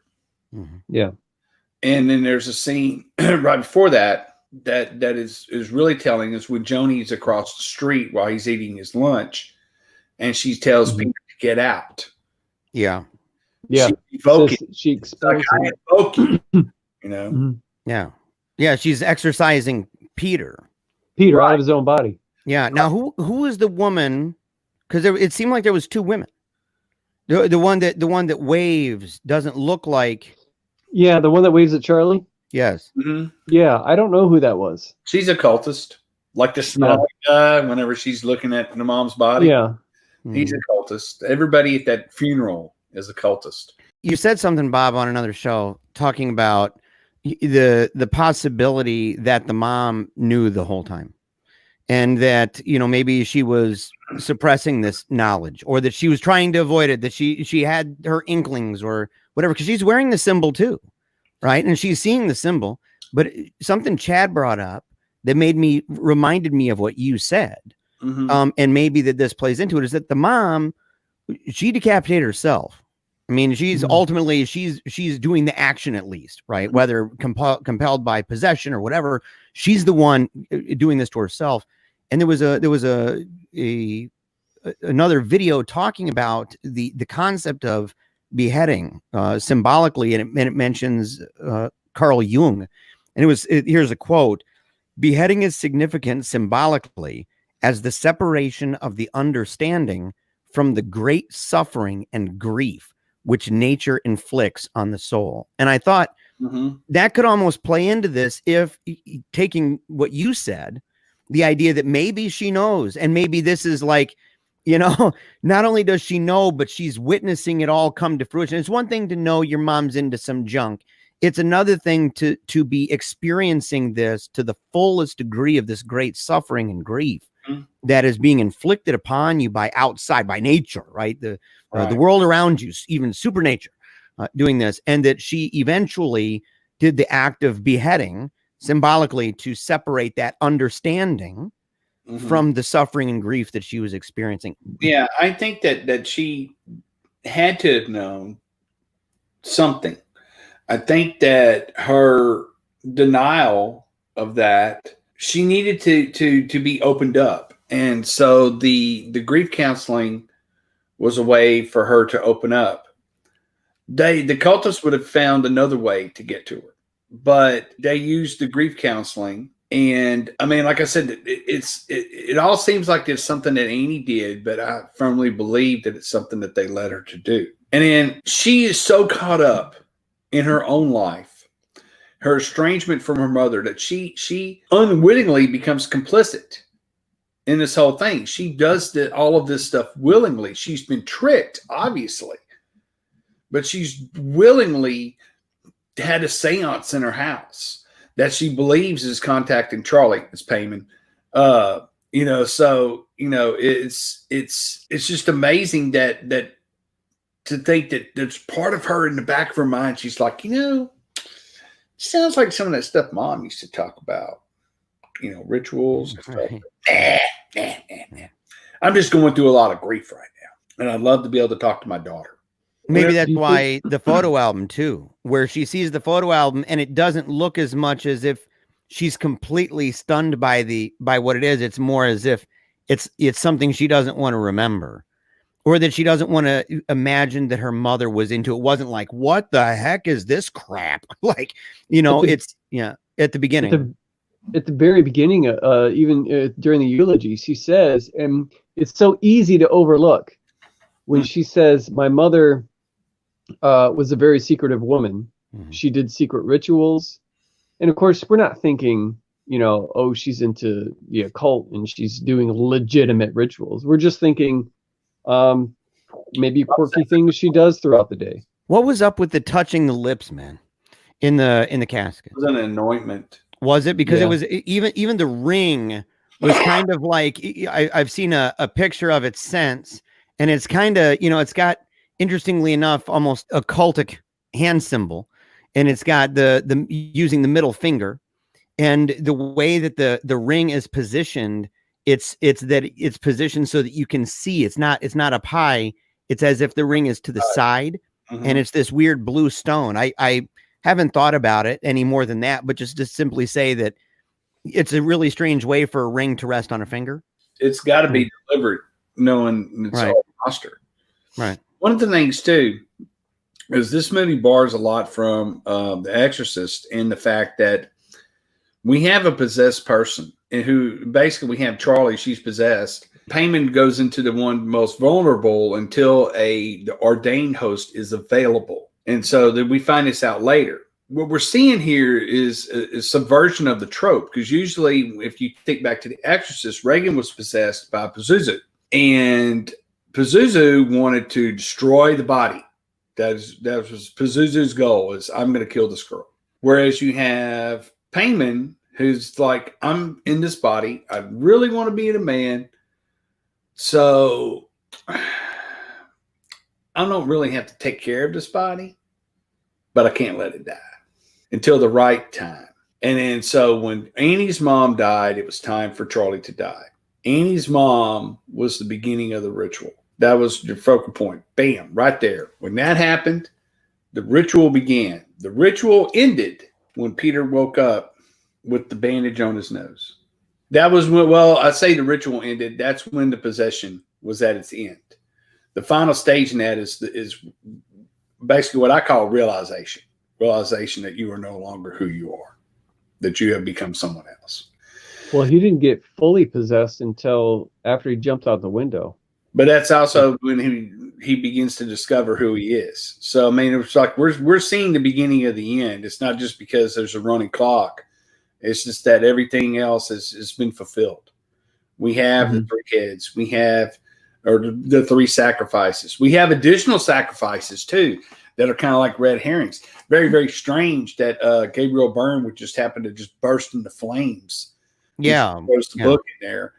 Yeah. And then there's a scene right before that is really telling us when Joni's across the street while he's eating his lunch, and she tells Peter to get out. Yeah. She exposed like, I invoke you, you know? Yeah. Yeah. She's exercising Peter out of his own body. Yeah. Now, who is the woman? Because it seemed like there was 2 women. The one that waves doesn't look like. Yeah, the one that waves at Charlie. Yes. Yeah, I don't know who that was. She's a cultist, like the smelly guy. Whenever she's looking at the mom's body, he's a cultist. Everybody at that funeral is a cultist. You said something, Bob, on another show talking about the possibility that the mom knew the whole time, and that maybe she was suppressing this knowledge, or that she was trying to avoid it, that she had her inklings or whatever, because she's wearing the symbol too, right? And she's seeing the symbol. But something Chad brought up that reminded me of what you said, and maybe that this plays into it, is that the mom, she decapitated herself. I mean, she's ultimately she's doing the action, at least, right? Whether compelled by possession or whatever, she's the one doing this to herself. And there was another video talking about the concept of beheading symbolically, and it mentions Carl Jung, and here's a quote: "Beheading is significant symbolically as the separation of the understanding from the great suffering and grief which nature inflicts on the soul." And I thought that could almost play into this, if taking what you said, the idea that maybe she knows, and maybe this is like, not only does she know, but she's witnessing it all come to fruition. It's one thing to know your mom's into some junk. It's another thing to be experiencing this to the fullest degree of this great suffering and grief that is being inflicted upon you by nature, right? The world around you, even supernature, doing this, and that she eventually did the act of beheading symbolically to separate that understanding from the suffering and grief that she was experiencing. Yeah, I think that she had to have known something. I think that her denial of that, she needed to be opened up. And so the grief counseling was a way for her to open up. The cultists would have found another way to get to her, but they used the grief counseling. And I mean, like I said, it all seems like it's something that Annie did, but I firmly believe that it's something that they led her to do. And then she is so caught up in her own life, her estrangement from her mother, that she unwittingly becomes complicit in this whole thing. She does all of this stuff willingly. She's been tricked, obviously, but she's willingly had a seance in her house that she believes is contacting Charlie, as Peyman. It's just amazing that to think that there's part of her in the back of her mind. She's like, sounds like some of that stuff Mom used to talk about, rituals and stuff. Nah. I'm just going through a lot of grief right now, and I'd love to be able to talk to my daughter. Maybe that's why the photo album too, where she sees the photo album and it doesn't look as much as if she's completely stunned by what it is. It's more as if it's something she doesn't want to remember, or that she doesn't want to imagine that her mother was into. It wasn't like, what the heck is this crap? Like, at the beginning. At the very beginning, even during the eulogy, she says, and it's so easy to overlook when she says, my mother was a very secretive woman. She did secret rituals. And of course, we're not thinking, she's into the occult and she's doing legitimate rituals. We're just thinking, Maybe quirky things she does throughout the day. What was up with the touching the lips, man, in the casket? It was an anointment. Was it because Yeah. it was even the ring was kind of like I've seen a picture of it since, and it's kind of, it's got, interestingly enough, almost a cultic hand symbol, and it's got the using the middle finger, and the way that the ring is positioned, it's positioned so that you can see. It's not up high. It's as if the ring is to the side, and it's this weird blue stone. I haven't thought about it any more than that, but just to simply say that it's a really strange way for a ring to rest on a finger. It's got to be delivered knowing it's all monster. Right. One of the things too is this movie borrows a lot from The Exorcist in the fact that we have a possessed person, and who basically we have Charlie. She's possessed. Peyman goes into the one most vulnerable until the ordained host is available. And so that we find this out later. What we're seeing here is a subversion of the trope, because usually if you think back to The Exorcist, Regan was possessed by Pazuzu, and Pazuzu wanted to destroy the body. That was Pazuzu's goal, is I'm going to kill this girl. Whereas you have Peyman, who's like, I'm in this body. I really want to be a man. So I don't really have to take care of this body, but I can't let it die until the right time. And then so when Annie's mom died, it was time for Charlie to die. Annie's mom was the beginning of the ritual. That was your focal point. Bam, right there. When that happened, the ritual began. The ritual ended when Peter woke up with the bandage on his nose. That was when, I say the ritual ended. That's when the possession was at its end. The final stage in that is basically what I call realization that you are no longer who you are, that you have become someone else. Well, he didn't get fully possessed until after he jumped out the window. But that's also when he begins to discover who he is. So, I mean, it's like we're seeing the beginning of the end. It's not just because there's a running clock. It's just that everything else has been fulfilled. We have the three kids. We have the three sacrifices. We have additional sacrifices, too, that are kind of like red herrings. Very, very strange that Gabriel Byrne would just happen to just burst into flames. Yeah. There's the book in there.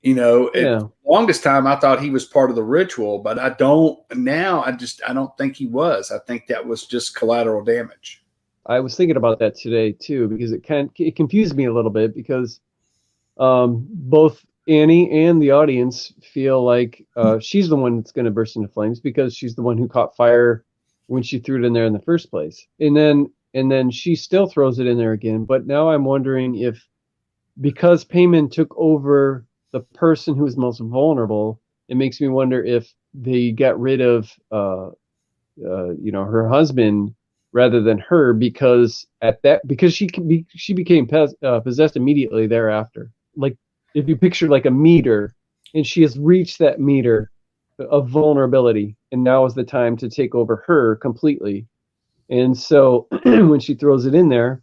The longest time I thought he was part of the ritual, but I don't think he was. I think that was just collateral damage. I was thinking about that today too, because it confused me a little bit, because both Annie and the audience feel like she's the one that's going to burst into flames, because she's the one who caught fire when she threw it in there in the first place. And then she still throws it in there again. But now I'm wondering if, because Peyman took over the person who is most vulnerable, it makes me wonder if they got rid of her husband rather than her, because she became possessed immediately thereafter. Like, if you picture like a meter, and she has reached that meter of vulnerability, and now is the time to take over her completely. And so when she throws it in there,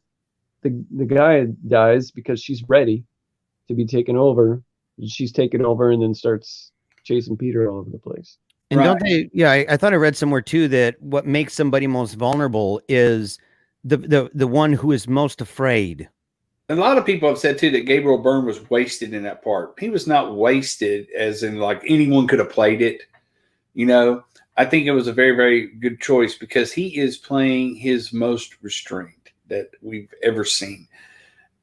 the guy dies because she's ready to be taken over. She's taken over and then starts chasing Peter all over the place. And don't they? Yeah, I thought I read somewhere too that what makes somebody most vulnerable is the one who is most afraid. And a lot of people have said too that Gabriel Byrne was wasted in that part. He was not wasted as in like anyone could have played it. I think it was a very, very good choice, because he is playing his most restrained that we've ever seen.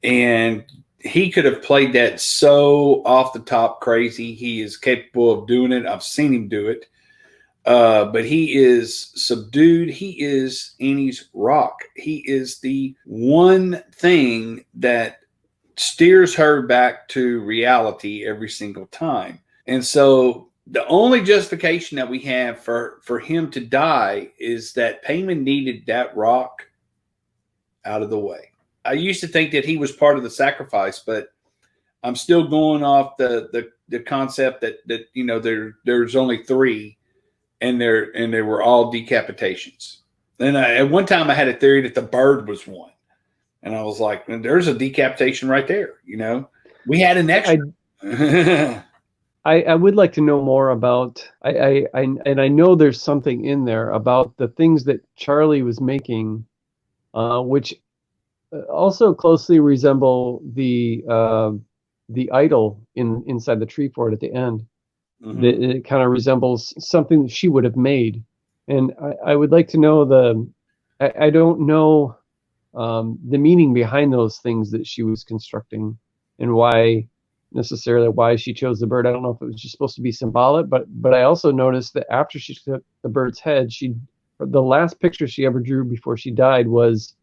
And he could have played that so off the top crazy. He is capable of doing it. I've seen him do it. But he is subdued. He is Annie's rock. He is the one thing that steers her back to reality every single time. And so the only justification that we have for him to die is that Peyman needed that rock out of the way. I used to think that he was part of the sacrifice, but I'm still going off the concept that there's only three, and they were all decapitations. And at one time I had a theory that the bird was one, and I was like, there's a decapitation right there. We had an extra. I would like to know more about and I know there's something in there about the things that Charlie was making, which also closely resemble the idol inside the tree fort at the end. It kind of resembles something that she would have made, and I would like to know I don't know the meaning behind those things that she was constructing, and why she chose the bird. I don't know if it was just supposed to be symbolic, but I also noticed that after she took the bird's head, the last picture she ever drew before she died was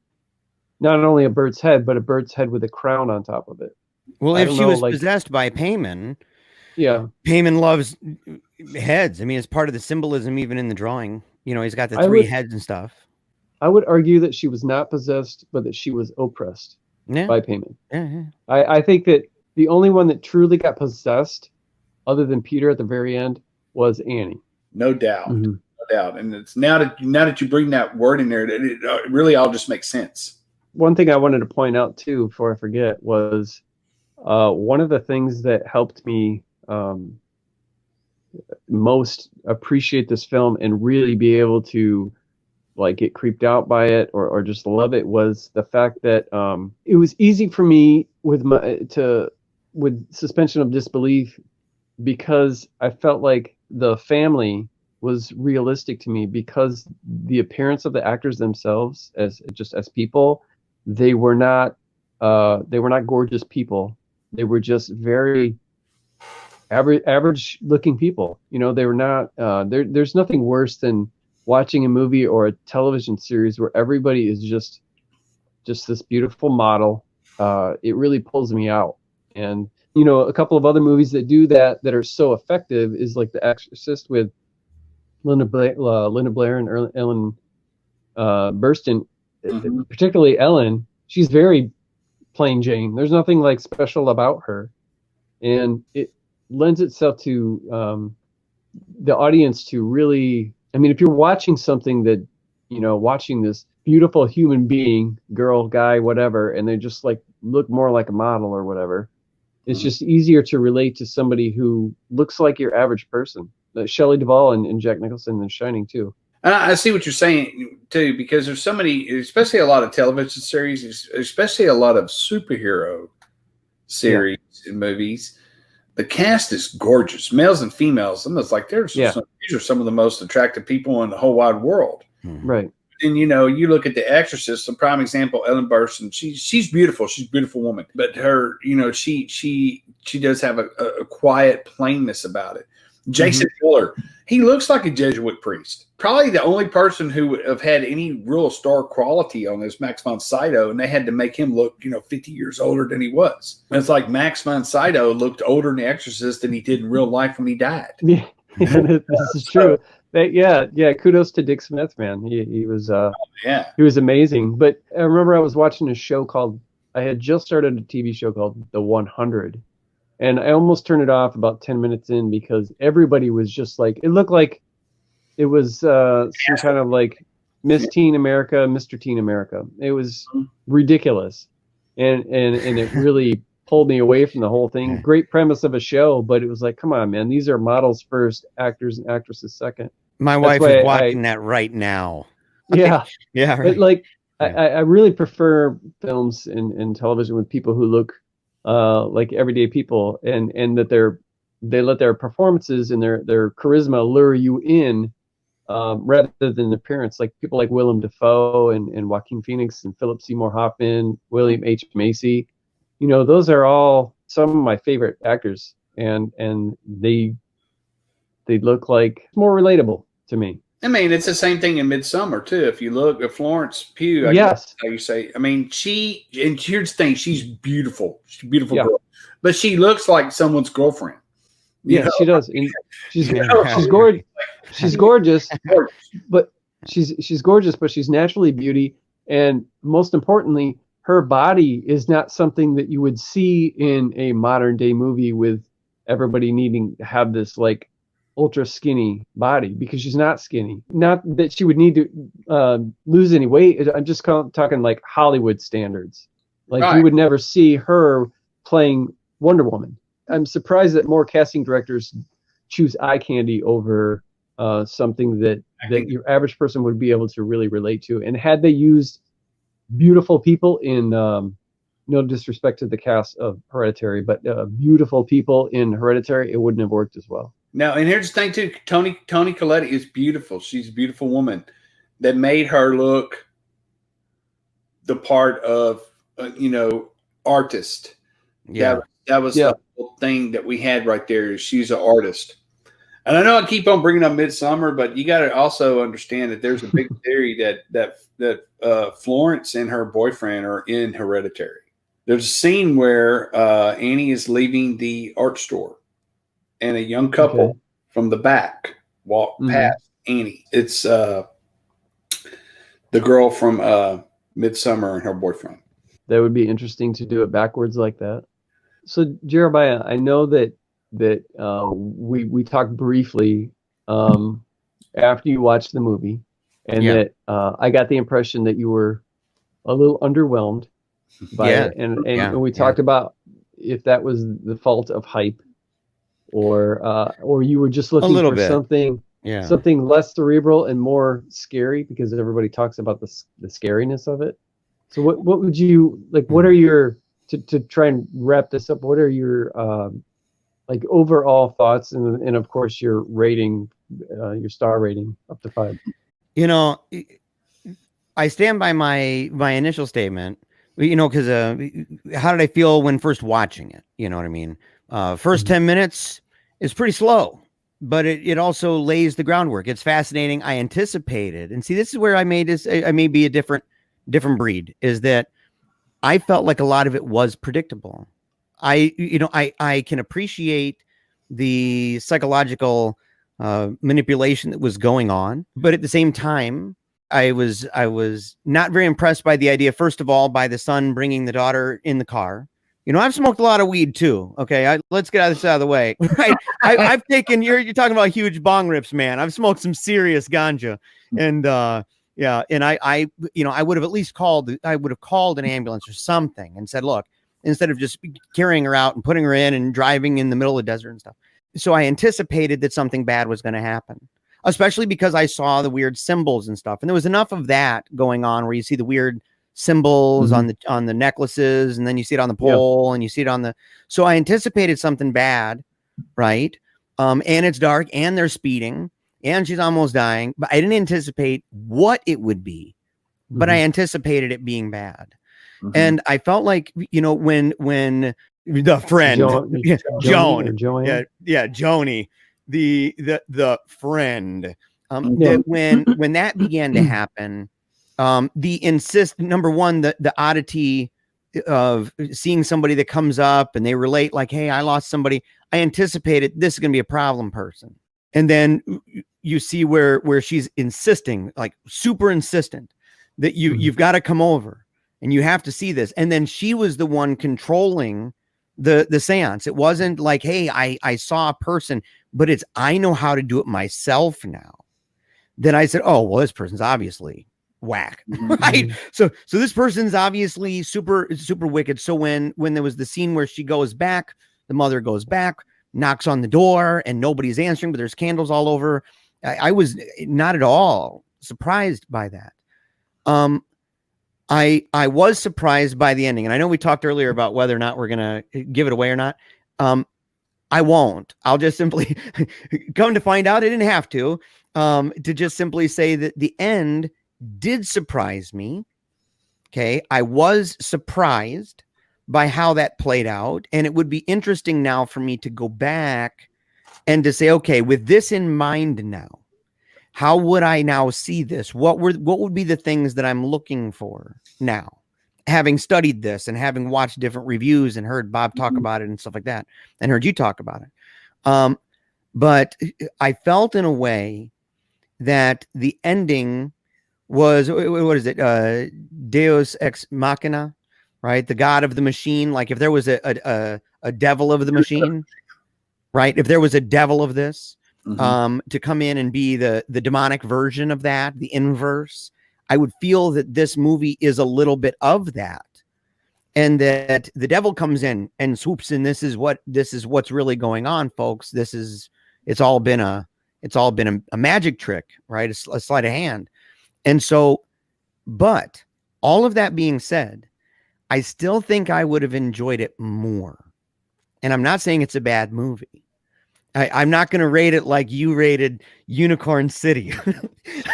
not only a bird's head, but a bird's head with a crown on top of it. Well, if she was possessed by Peyman, yeah, Peyman loves heads. I mean, it's part of the symbolism even in the drawing. You know, he's got the three heads and stuff. I would argue that she was not possessed, but that she was oppressed by Peyman. Yeah. I think that the only one that truly got possessed, other than Peter at the very end, was Annie. No doubt. No doubt. And it's now that you bring that word in there, it really all just makes sense. One thing I wanted to point out too, before I forget, was one of the things that helped me most appreciate this film and really be able to like get creeped out by it or just love it was the fact that it was easy for me with suspension of disbelief, because I felt like the family was realistic to me, because the appearance of the actors themselves as people, they were not gorgeous people. They were just very average looking people. You know, they were not there's nothing worse than watching a movie or a television series where everybody is just this beautiful model. It really pulls me out. And you know, a couple of other movies that do that are so effective is like The Exorcist with Linda Blair and Ellen Burstyn. Particularly Ellen, she's very plain Jane. There's nothing like special about her, and it lends itself to the audience to really. I mean, if you're watching something that, you know, watching this beautiful human being, girl, guy, whatever, and they just like look more like a model or whatever, it's just easier to relate to somebody who looks like your average person. Shelley Duvall and Jack Nicholson in Shining too. I see what you're saying too, because there's so many, especially a lot of television series, especially a lot of superhero series and movies. The cast is gorgeous, males and females. Almost like these are some of the most attractive people in the whole wide world. Right. And you know, you look at The Exorcist, a prime example. Ellen Burstyn, she's beautiful. She's a beautiful woman, but her, you know, she does have a quiet plainness about it. Jason Fuller, he looks like a Jesuit priest. Probably the only person who would have had any real star quality on this, Max von Sydow, and they had to make him look, you know, 50 years older than he was. And it's like Max von Sydow looked older in The Exorcist than he did in real life when he died. Yeah, this is true. Kudos to Dick Smith, man. He was he was amazing. But I remember I was watching a show I had just started a TV show called The 100. And I almost turned it off about 10 minutes in, because everybody was just like, it looked like it was some kind of like Miss Teen America, Mr. Teen America. It was ridiculous. And it really pulled me away from the whole thing. Great premise of a show, but it was like, come on, man, these are models first, actors and actresses second. My wife is watching that right now. Yeah. Yeah. Right. But like, I really prefer films and television with people who look like everyday people, and that they let their performances and their charisma lure you in, rather than appearance. Like people like Willem Dafoe and Joaquin Phoenix and Philip Seymour Hoffman, William H. Macy. You know, those are all some of my favorite actors, and they look like more relatable to me. I mean, it's the same thing in Midsommar too. If you look at Florence Pugh, I guess how you say. I mean, and here's the thing: she's beautiful. She's a beautiful girl, but she looks like someone's girlfriend. Yeah, she does. And she's gorgeous. She's gorgeous, but she's gorgeous, but she's naturally beauty, and most importantly, her body is not something that you would see in a modern day movie with everybody needing to have this like ultra skinny body, because she's not skinny. Not that she would need to lose any weight. I'm just talking like Hollywood standards. Like you would never see her playing Wonder Woman. I'm surprised that more casting directors choose eye candy over something that your average person would be able to really relate to. And had they used beautiful people in no disrespect to the cast of Hereditary, but beautiful people in Hereditary, it wouldn't have worked as well. Now, and here's the thing too, Toni Collette is beautiful. She's a beautiful woman that made her look the part of, artist. Yeah. That was the whole thing that we had right there. She's an artist. And I know I keep on bringing up Midsommar, but you got to also understand that there's a big theory that Florence and her boyfriend are in Hereditary. There's a scene where Annie is leaving the art store, and a young couple from the back walk past Annie. It's the girl from Midsommar and her boyfriend. That would be interesting to do it backwards like that. So Jeremiah, I know that we talked briefly after you watched the movie, and that I got the impression that you were a little underwhelmed by it, and we talked about if that was the fault of hype, or you were just looking for something less cerebral and more scary because everybody talks about the scariness of it. So what would you like? What are your to try and wrap this up? What are your like overall thoughts and of course your rating, your star rating up to 5? I stand by my initial statement. Because how did I feel when first watching it? You know what I mean? First 10 minutes is pretty slow, but it also lays the groundwork. It's fascinating. I anticipated, and see, this is where I may be a different breed, is that I felt like a lot of it was predictable. I can appreciate the psychological manipulation that was going on, but at the same time, I was not very impressed by the idea, first of all, by the son bringing the daughter in the car. I've smoked a lot of weed too. Okay. Let's get this out of the way. Right. I've taken, you're talking about huge bong rips, man. I've smoked some serious ganja, and and I would have at least called an ambulance or something and said, look, instead of just carrying her out and putting her in and driving in the middle of the desert and stuff. So I anticipated that something bad was going to happen, especially because I saw the weird symbols and stuff. And there was enough of that going on where you see the weird symbols on the necklaces, and then you see it on the pole, and you see it on so I anticipated something bad, right? And it's dark, and they're speeding, and she's almost dying, but I didn't anticipate what it would be, but I anticipated it being bad. And I felt like, when the friend, Joan, Joni, the friend, that when that began to happen, number one, the oddity of seeing somebody that comes up and they relate like, hey, I lost somebody. I anticipated this is going to be a problem person. And then you see where she's insisting, like super insistent, that you've got to come over and you have to see this. And then she was the one controlling the seance. It wasn't like, hey, I saw a person, but it's, I know how to do it myself now. Then I said, oh, well, this person's obviously whack, right? So this person's obviously super wicked. So when there was the scene where she goes back, the mother goes back, knocks on the door, and nobody's answering, but there's candles all over. I was not at all surprised by that. I was surprised by the ending, and I know we talked earlier about whether or not we're gonna give it away or not. I won't. I'll just simply come to find out I didn't have to just simply say that the end did surprise me. Okay. I was surprised by how that played out. And it would be interesting now for me to go back and to say, okay, with this in mind now, how would I now see this? What would be the things that I'm looking for now, having studied this and having watched different reviews and heard Bob talk about it and stuff like that, and heard you talk about it. But I felt in a way that the ending was, what is it? Deus ex machina, right? The God of the machine. Like if there was a devil of the machine, right? If there was a devil of this, to come in and be the demonic version of that, the inverse, I would feel that this movie is a little bit of that. and that the devil comes in and swoops in. This is what's really going on, folks. It's all been a magic trick, right? A sleight of hand. And so, but all of that being said, I still think I would have enjoyed it more. And I'm not saying it's a bad movie. I'm not going to rate it like you rated Unicorn City.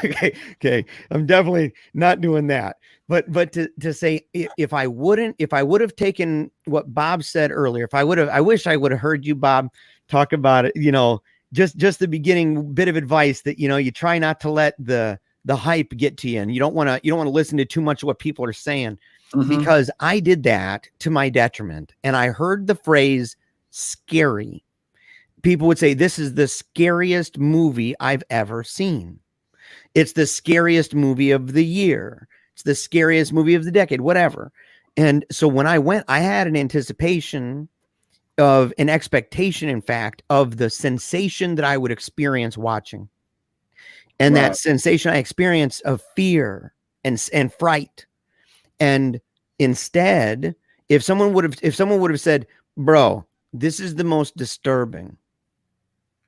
Okay. I'm definitely not doing that. But to say, if I would have taken what Bob said earlier, I wish I would have heard you, Bob, talk about it, just the beginning bit of advice that, you try not to let the hype get to you, and you don't want to listen to too much of what people are saying, because I did that to my detriment. And I heard the phrase scary. People would say, this is the scariest movie I've ever seen. It's the scariest movie of the year. It's the scariest movie of the decade, whatever. And so when I went, I had an expectation, in fact, of the sensation that I would experience watching. And that sensation I experienced of fear and fright. And instead, if someone would have said, bro, this is the most disturbing,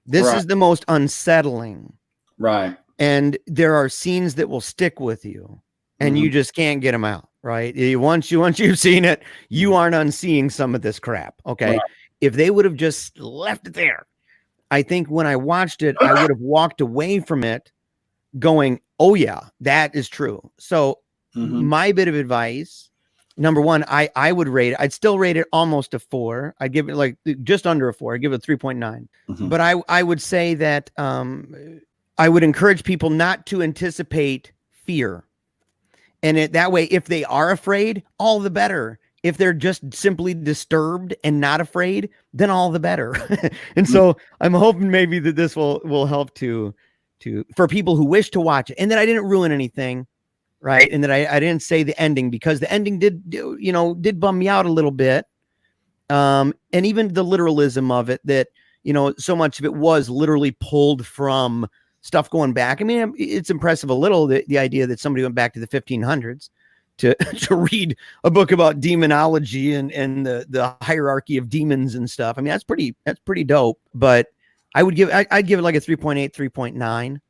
this is the most unsettling, right? And there are scenes that will stick with you, and you just can't get them out, right? Once you've seen it, you aren't unseeing some of this crap. Okay. Right. If they would have just left it there, I think when I watched it, I would have walked away from it going, oh yeah, that is true. So my bit of advice, number one, I'd still rate it almost a 4. I'd give it like just under a 4. I'd give it a 3.9. But I would say that I would encourage people not to anticipate fear. And that way, if they are afraid, all the better. If they're just simply disturbed and not afraid, then all the better. And so I'm hoping maybe that this will help for people who wish to watch it, and that I didn't ruin anything, right? And that I didn't say the ending, because the ending did bum me out a little bit. And even the literalism of it, that, so much of it was literally pulled from stuff going back. I mean, it's impressive a little, the idea that somebody went back to the 1500s to read a book about demonology and the hierarchy of demons and stuff. I mean, that's pretty dope. But I'd give it like a 3.8, 3.9.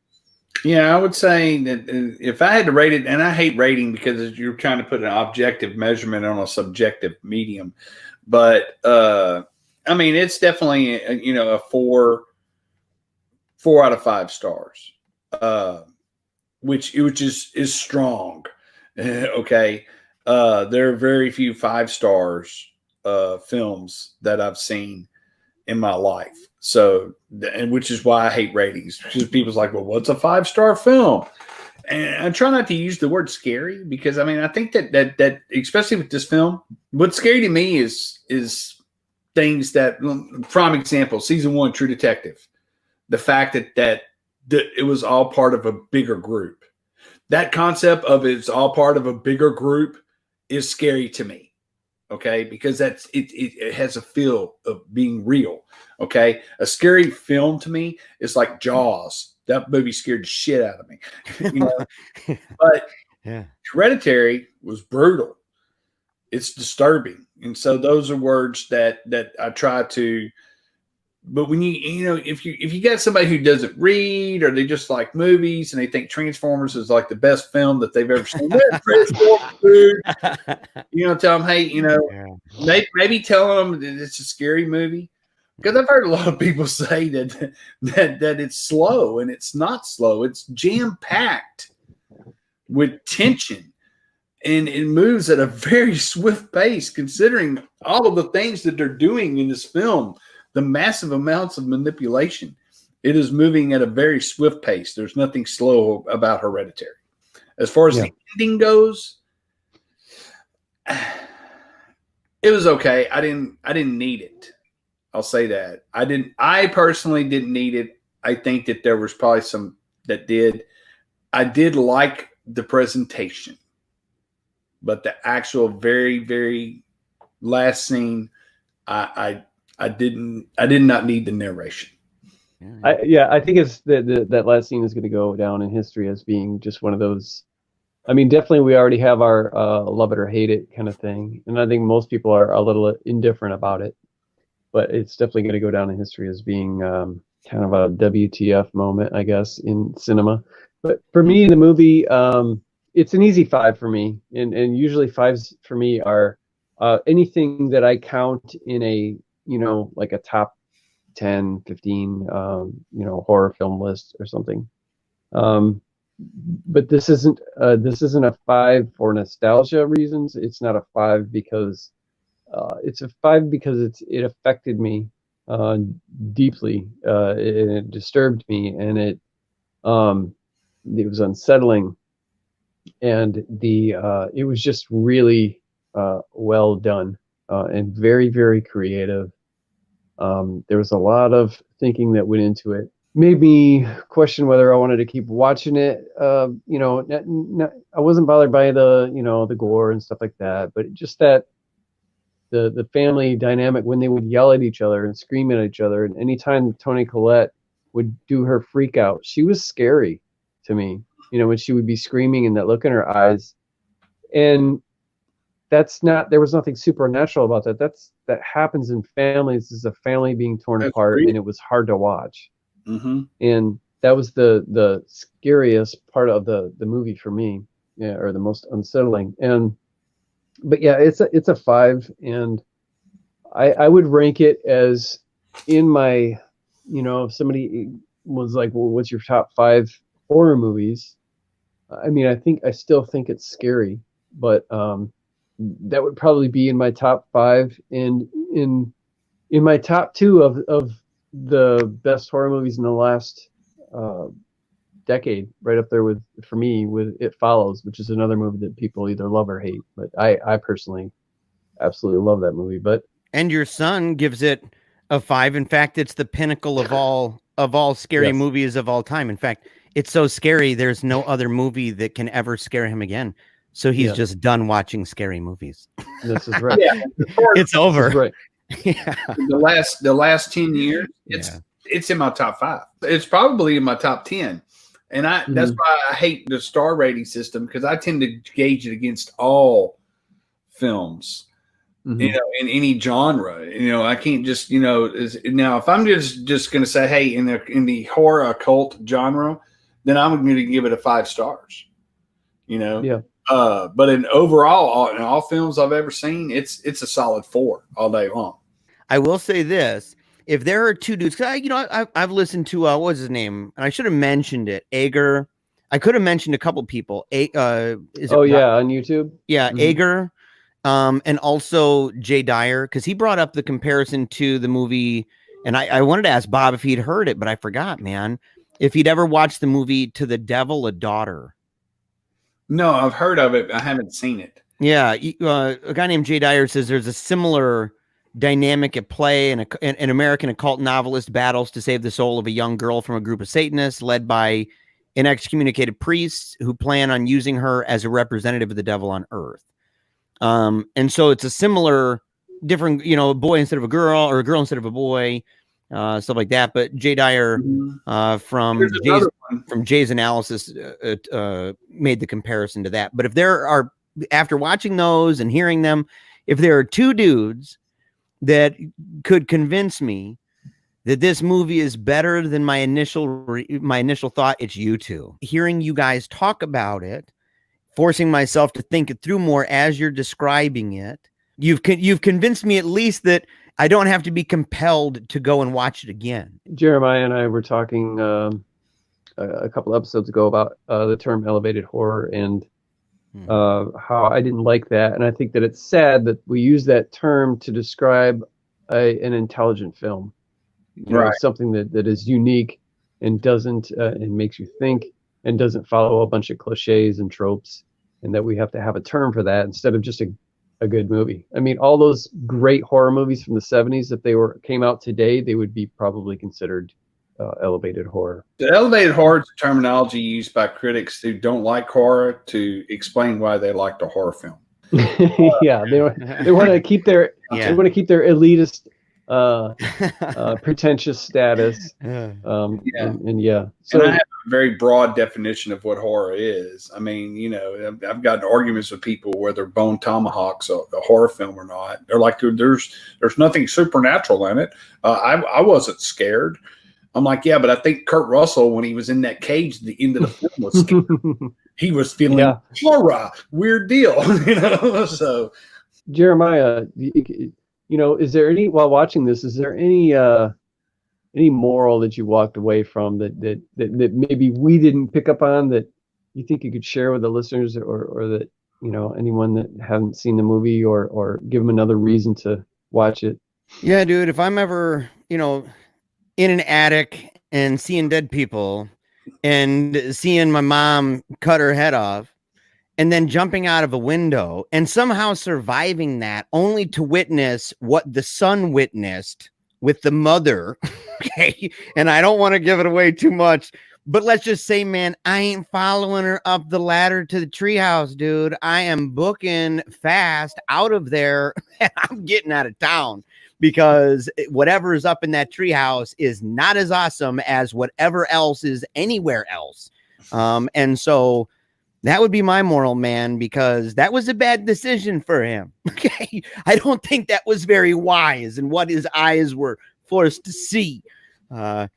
Yeah, I would say that if I had to rate it, and I hate rating because you're trying to put an objective measurement on a subjective medium, but I mean, it's definitely a 4 out of 5 stars, which is strong. Okay, there are very few 5 stars films that I've seen in my life. So, and which is why I hate ratings, because people's like, well, what's a 5-star film? And I try not to use the word scary, because I mean, I think that especially with this film, what's scary to me is things that, prime example, season 1, True Detective, the fact that it was all part of a bigger group. That concept of it's all part of a bigger group is scary to me. Okay, because it has a feel of being real. Okay, a scary film to me is like Jaws. That movie scared the shit out of me. But Hereditary was brutal. It's disturbing, and so those are words that I try to. But when if you got somebody who doesn't read, or they just like movies and they think Transformers is like the best film that they've ever seen, Transformers, dude. Tell them, hey, maybe tell them that it's a scary movie, because I've heard a lot of people say that it's slow, and it's not slow. It's jam packed with tension, and it moves at a very swift pace, considering all of the things that they're doing in this film. The massive amounts of manipulation. It is moving at a very swift pace. There's nothing slow about Hereditary. As far as the ending goes, it was okay. I didn't need it. I'll say that. I personally didn't need it. I think that there was probably some that did. I did like the presentation, but the actual very, very last scene, I did not need the narration. I think it's that last scene is going to go down in history as being just one of those I mean, definitely we already have our love it or hate it kind of thing. And I think most people are a little indifferent about it. But it's definitely going to go down in history as being kind of a WTF moment, I guess, in cinema. But for me, the movie, it's an easy 5 for me. And usually 5s for me are anything that I count in a, like a top 10, 15, horror film list or something. But this isn't a 5 for nostalgia reasons. It's not a 5 because it's a 5 because it affected me deeply. It disturbed me, and it was unsettling, and it was just really well done and very, very creative. There was a lot of thinking that went into it. Made me question whether I wanted to keep watching it. I wasn't bothered by the gore and stuff like that, but just that the family dynamic when they would yell at each other and scream at each other, and anytime Toni Collette would do her freak out, she was scary to me. When she would be screaming and that look in her eyes, and there was nothing supernatural about that. That happens in families. This is a family being torn apart, and it was hard to watch. Mm-hmm. And that was the scariest part of the movie for me, or the most unsettling. But yeah, it's a 5, and I would rank it as in my, if somebody was like, well, what's your top 5 horror movies? I mean, I still think it's scary, but that would probably be in my top 5, and in my top 2 of the best horror movies in the last decade, right up there with It Follows, which is another movie that people either love or hate, but I personally absolutely love that movie. And your son gives it a 5. In fact, it's the pinnacle of all scary movies of all time. In fact, it's so scary there's no other movie that can ever scare him again, so he's just done watching scary movies. This is right. It's over. Right. Yeah. The last 10 years, it's in my top 5. It's probably in my top 10. And that's why I hate the star rating system, because I tend to gauge it against all films, in any genre. I can't just, now if I'm just going to say, hey, in the horror occult genre, then I'm going to give it a 5 stars, Yeah. But in overall, in all films I've ever seen, it's a solid 4 all day long. I will say this. If there are 2 dudes, I've listened to what was his name, and I should have mentioned it. Ager. I could have mentioned a couple people. On YouTube. Yeah, Ager, and also Jay Dyer, because he brought up the comparison to the movie, and I wanted to ask Bob if he'd heard it, but I forgot, man. If he'd ever watched the movie To the Devil a Daughter. No, I've heard of it. I haven't seen it. Yeah, a guy named Jay Dyer says there's a similar dynamic at play, and an American occult novelist battles to save the soul of a young girl from a group of Satanists led by an excommunicated priest who plan on using her as a representative of the devil on Earth. And so it's a similar, different, a boy instead of a girl, or a girl instead of a boy, stuff like that. But Jay Dyer from Jay's analysis made the comparison to that. But if there are, after watching those and hearing them, if there are 2 dudes that could convince me that this movie is better than my initial thought, it's you 2. Hearing you guys talk about it, forcing myself to think it through more as you're describing it, you've convinced me at least that I don't have to be compelled to go and watch it again. Jeremiah and I were talking a couple episodes ago about the term elevated horror, and how I didn't like that. And I think that it's sad that we use that term to describe an intelligent film, something that is unique and doesn't and makes you think and doesn't follow a bunch of cliches and tropes, and that we have to have a term for that instead of just a good movie. I mean, all those great horror movies from the 70s, if they came out today, they would be probably considered elevated horror. The elevated horror is a terminology used by critics who don't like horror to explain why they liked a horror film. Yeah, they want to keep their they want to keep their elitist pretentious status. Yeah. And yeah. So, and I have a very broad definition of what horror is. I mean, you know, I've gotten arguments with people whether Bone Tomahawk's a horror film or not. They're like, there's nothing supernatural in it. I wasn't scared. I'm like, yeah, but I think Kurt Russell, when he was in that cage at the end of the film, was scared. He was feeling horror, weird deal, you know. So, Jeremiah, you know, is there any, while watching this, is there any moral that you walked away from that maybe we didn't pick up on that you think you could share with the listeners, or that, you know, anyone that haven't seen the movie, or give them another reason to watch it? Yeah, dude, if I'm ever, you know, in an attic and seeing dead people and seeing my mom cut her head off and then jumping out of a window and somehow surviving that, only to witness what the son witnessed with the mother. Okay. And I don't want to give it away too much, but let's just say, man, I ain't following her up the ladder to the treehouse, dude. I am booking fast out of there and I'm getting out of town, because whatever is up in that treehouse is not as awesome as whatever else is anywhere else. And so that would be my moral, man, because that was a bad decision for him. Okay. I don't think that was very wise in what his eyes were forced to see. I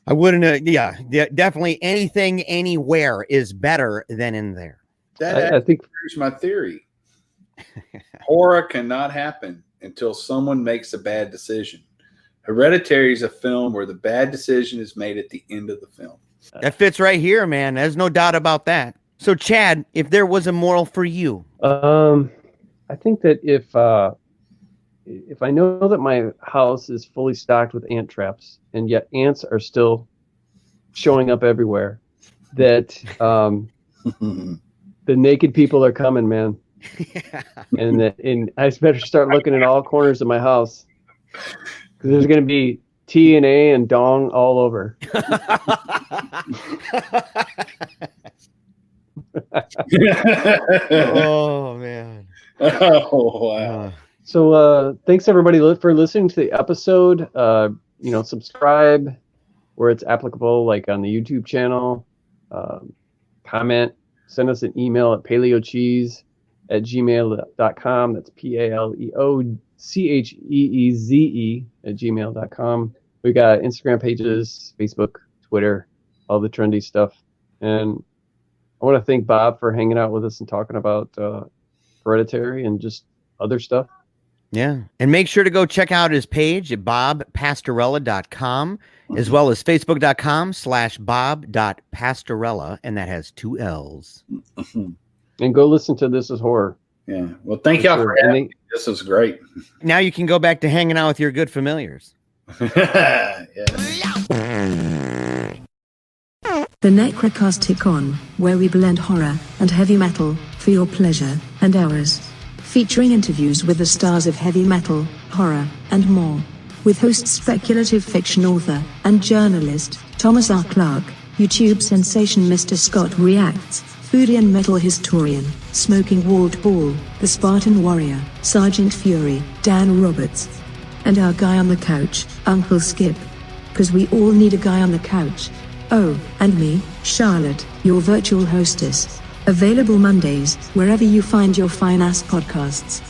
wouldn't, definitely anything anywhere is better than in there. That I think proves my theory. Horror cannot happen until someone makes a bad decision. Hereditary is a film where the bad decision is made at the end of the film. That fits right here, man. There's no doubt about that. So, Chad, if there was a moral for you, I think that if I know that my house is fully stocked with ant traps, and yet ants are still showing up everywhere, that the naked people are coming, man. And I better start looking at all corners of my house, because there's going to be T&A and dong all over. Oh man. Oh wow. So thanks everybody for listening to the episode. You know, subscribe where it's applicable, like on the YouTube channel. Comment, send us an email at paleocheese@gmail.com. That's PALEOCHEEZE@gmail.com. We got Instagram pages, Facebook, Twitter, all the trendy stuff. And I want to thank Bob for hanging out with us and talking about Hereditary and just other stuff. Yeah. And make sure to go check out his page at bobpastorella.com, as well as facebook.com/bob.pastorella. And that has 2 L's. And go listen to This Is Horror. Yeah. Well, thank y'all for having me. This was great. Now you can go back to hanging out with your good familiars. Yeah. The Necrocasticon, where we blend horror and heavy metal for your pleasure and ours. Featuring interviews with the stars of heavy metal, horror, and more. With host speculative fiction author and journalist Thomas R. Clarke, YouTube sensation Mr. Scott Reacts, foodie and metal historian, Smoking Walt Ball, the Spartan Warrior, Sergeant Fury, Dan Roberts. And our guy on the couch, Uncle Skip. 'Cause we all need a guy on the couch. Oh, and me, Charlotte, your virtual hostess. Available Mondays, wherever you find your fine-ass podcasts.